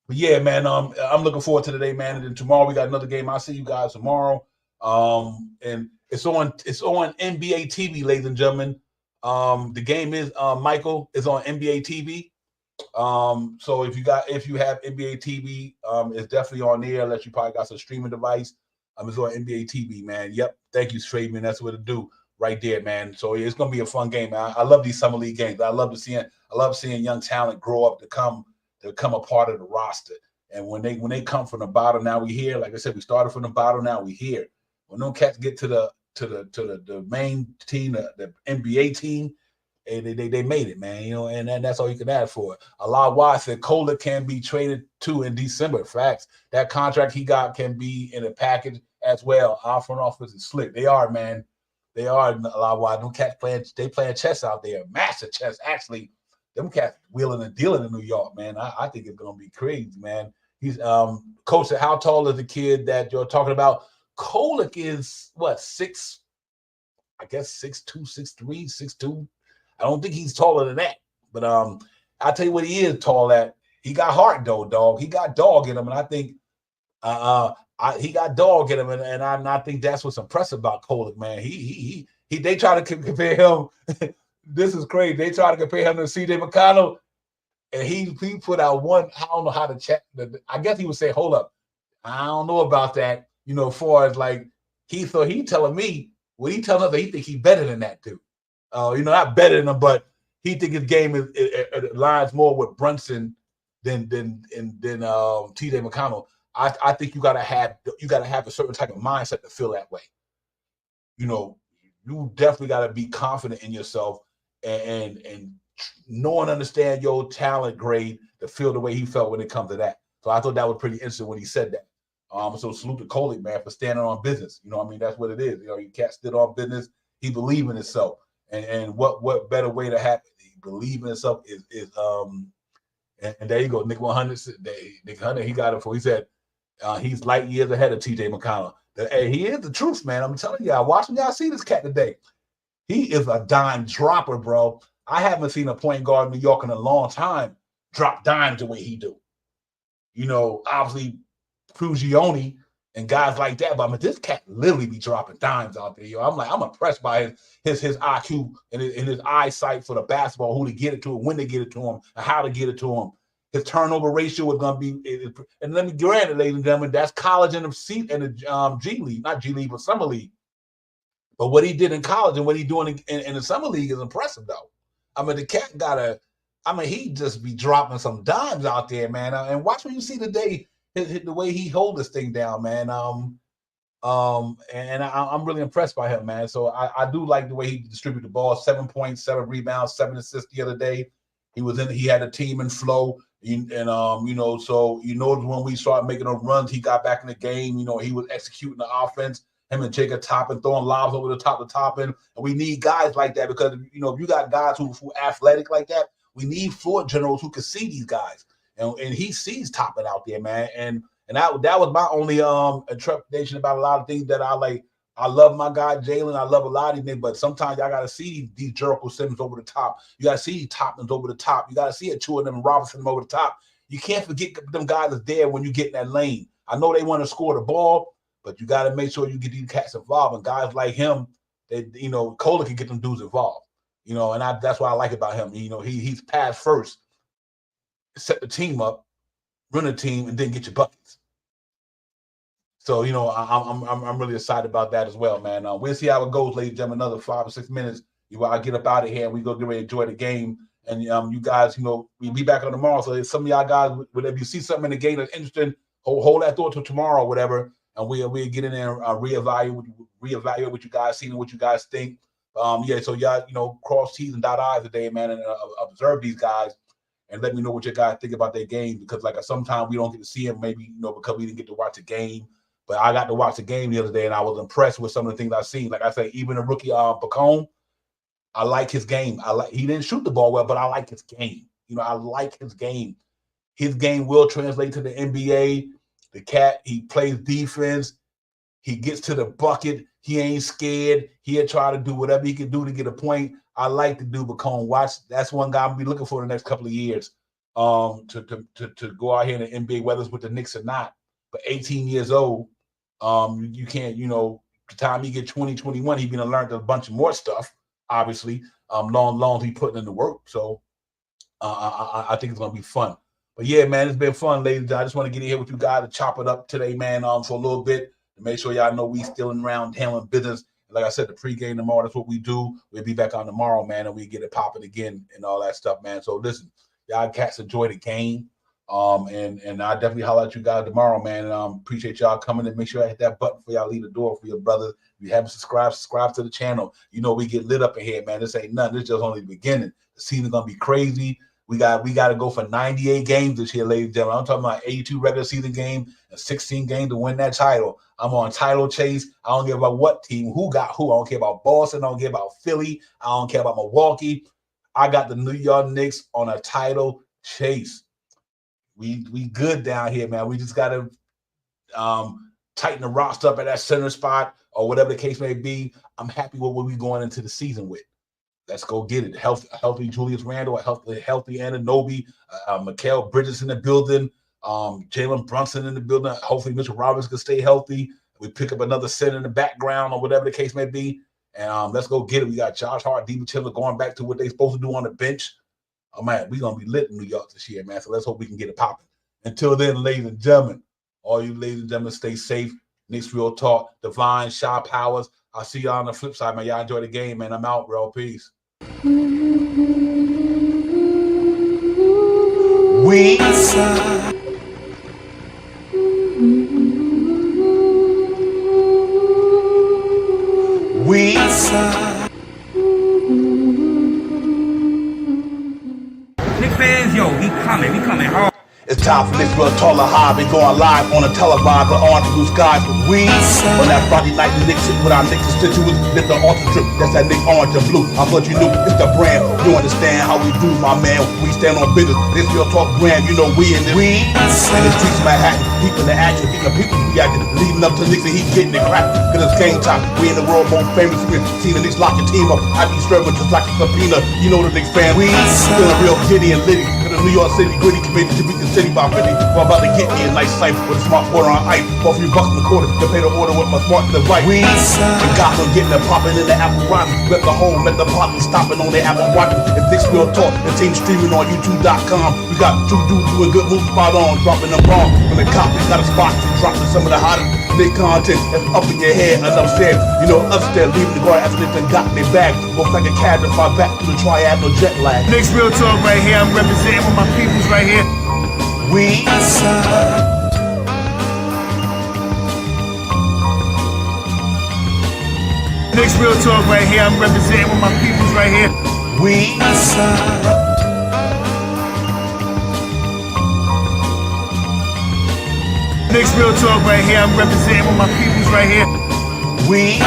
But yeah, man, I'm looking forward to today, man. And then tomorrow we got another game. I'll see you guys tomorrow. And it's on NBA TV, ladies and gentlemen. The game is Michael is on NBA TV. So if you have NBA TV, it's definitely on there, unless you probably got some streaming device. It's on NBA TV, man. Yep. Thank you, Straight Man. That's what it do right there, man. So it's gonna be a fun game, man. I love these summer league games. I love seeing young talent grow up to become a part of the roster. And when they come from the bottom, now we here. Like I said, we started from the bottom, now we here. When no cats get to the main team, the NBA team, they made it, man. You know, and that's all you can ask for. Allah Wise said Kohler can be traded to in December. Facts. That contract he got can be in a package as well. Our front office is slick. They are, man. They are. Allah Wise. Them cats playing chess out there, massive chess. Actually, them cats wheeling and dealing in New York, man. I think it's gonna be crazy, man. He's Coach said, how tall is the kid that you're talking about? Kolek is what, 6? I guess 6'2", 6'3", 6'2". I don't think he's taller than that. But I'll tell you what he is tall at. He got heart though, dog. He got dog in him, and I think he got dog in him, and I think that's what's impressive about Kolek, man. They try to compare him. This is crazy. They try to compare him to C.J. McConnell, and he put out one. I don't know how to check. I guess he would say, "Hold up, I don't know about that." You know, as far as like he telling me what he telling us that he think he better than that dude. Not better than him, but he think his game aligns more with Brunson than T.J. McConnell. I think you gotta have a certain type of mindset to feel that way. You know, you definitely gotta be confident in yourself and know and understand your talent grade to feel the way he felt when it comes to that. So I thought that was pretty interesting when he said that. So salute to Kolek, man, for standing on business. You know what I mean? That's what it is. You know, you can't stood on business. He believed in himself. And what better way to happen? He believe in himself is and there you go. Nick 100, Nick 100, he got it for. He said he's light years ahead of T.J. McConnell. Hey, he is the truth, man. I'm telling y'all. Watching y'all see this cat today. He is a dime dropper, bro. I haven't seen a point guard in New York in a long time drop dimes the way he do. You know, obviously Prugioni and guys like that, but I mean, this cat literally be dropping dimes out there. Yo, I'm impressed by his IQ and his eyesight for the basketball, who to get it to, when to get it to him, and how to get it to him. His turnover ratio is going to be, and let me grant it, ladies and gentlemen, that's college and the G League, not G League, but Summer League. But what he did in college and what he doing in the Summer League is impressive, though. I mean, the cat he just be dropping some dimes out there, man. And watch what you see today, the way he hold this thing down, man. And I'm really impressed by him, man. So I do like the way he distributed the ball. 7 points, 7 rebounds, 7 assists the other day. He had a team in flow. So when we started making those runs, he got back in the game. You know, he was executing the offense. Him and Jacob Toppin throwing lobs over the top of Toppin. And we need guys like that because, if you got guys who athletic like that, we need floor generals who can see these guys. And he sees Toppin out there, man. And that was my only interpretation about a lot of things that I like. I love my guy Jalen. I love a lot of these things, but sometimes y'all gotta see these Jericho Simmons over the top. You gotta see Toppins over the top. You gotta see a two of them Robinson over the top. You can't forget them guys that's there when you get in that lane. I know they want to score the ball, but you gotta make sure you get these cats involved. And guys like him, Kohler can get them dudes involved. And that's what I like about him. He's pass first, set the team up. run a team, and then get your buckets. So, you know, I'm really excited about that as well, man. We'll see how it goes, ladies and gentlemen. Another 5 or 6 minutes. I get up out of here and we go get ready to enjoy the game. And you guys, you know, we'll be back on tomorrow. So if some of y'all guys, whatever you see something in the game that's interesting, hold that thought till tomorrow or whatever. And we'll get in there and reevaluate what you guys see and what you guys think. Yeah, so y'all, you know, cross T's and dot I's today, man, and observe these guys and let me know what you guys think about their game. Because like sometimes we don't get to see them, maybe, you know, because we didn't get to watch the game. But I got to watch the game the other day, and I was impressed with some of the things I've seen. Like I say, even the rookie Pacone, I like his game. He didn't shoot the ball well, but I like his game. You know, I like his game. His game will translate to the NBA. The cat, he plays defense. He gets to the bucket. He ain't scared. He'll try to do whatever he can do to get a point. I like the dude Pacone. Watch, that's one guy I'll be looking for in the next couple of years. To go out here in the NBA, whether it's with the Knicks or not. But 18 years old, you can't, you know, the time he get 20, 21, he gonna learn a bunch of more stuff, obviously. Long he putting in the work. So I think it's gonna be fun. But yeah, man, it's been fun, ladies. I just want to get in here with you guys to chop it up today, man, for a little bit to make sure y'all know we still around handling business. And like I said, the pregame tomorrow, that's what we do. We'll be back on tomorrow, man, and we get it popping again and all that stuff, man. So listen, y'all cats enjoy the game. And I definitely holler at you guys tomorrow, man. And appreciate y'all coming, and make sure I hit that button for y'all leave the door for your brothers. If you haven't subscribe to the channel. You know we get lit up in here, man. This ain't nothing. This just only the beginning. The season's gonna be crazy. We got to go for 98 games this year, ladies and gentlemen. I'm talking about 82 regular season games and 16 games to win that title. I'm on title chase. I don't care about what team, who got who. I don't care about Boston. I don't care about Philly. I don't care about Milwaukee. I got the New York Knicks on a title chase. We good down here, man. We just got to tighten the roster up at that center spot or whatever the case may be. I'm happy with what we're going into the season with. Let's go get it. Healthy Julius Randle, healthy Anunoby, Mikal Bridges in the building, Jalen Brunson in the building. Hopefully Mitchell Roberts can stay healthy. We pick up another center in the background or whatever the case may be. And let's go get it. We got Josh Hart, DiVincenzo going back to what they're supposed to do on the bench. Oh, man, we're going to be lit in New York this year, man. So let's hope we can get it popping. Until then, ladies and gentlemen, all you ladies and gentlemen, stay safe. Knicks Real Talk, Divine, Sha Powers. I'll see y'all on the flip side, man. Y'all enjoy the game, man. I'm out, bro. Peace. We Knicks fans, yo, we coming hard. It's time for Knicks Real Talk Live. We going live on a televised or on blue skies. We on that Friday night Knicks with our Knicks constituents. Lift the altar trip. That's that Knicks orange and blue. I thought you knew it's the brand. You understand how we do, my man. We stand on business. Knicks Real Talk brand. You know we in this. We in the streets of Manhattan. People in the action. People reacting. Leading up to Knicks and he getting it cracked. Cause it's game time. We in the world most famous. We see the Knicks lock your team up. I be serving just like a subpoena. You know the Knicks fan. We feeling real giddy and litty. New York City, gritty committed to beat the city by 50. We're about to get me a nice cipher with a smart quarter on ice. For a few bucks in the quarter to pay the order with my smart device. We got them getting it popping in the Apple Watch. Let the home, let the popping stopping on their Apple Watch. It's Knicks Real Talk, the team streaming on YouTube.com. We got two dudes doing good moves spot on, dropping the bomb. From the cop, we got a spot dropping some of the hottest Knicks content that's up in your head and upstairs. You know, upstairs, leaving the guard after they done got their bag. Looks like a cab to fly back to the triad, no jet lag. Knicks Real Talk right here. I'm representing with my peoples right here. We Knicks Real Talk right here. I'm representing with my peoples right here. We Knicks Real Talk right here. I'm representing with my peoples right here. We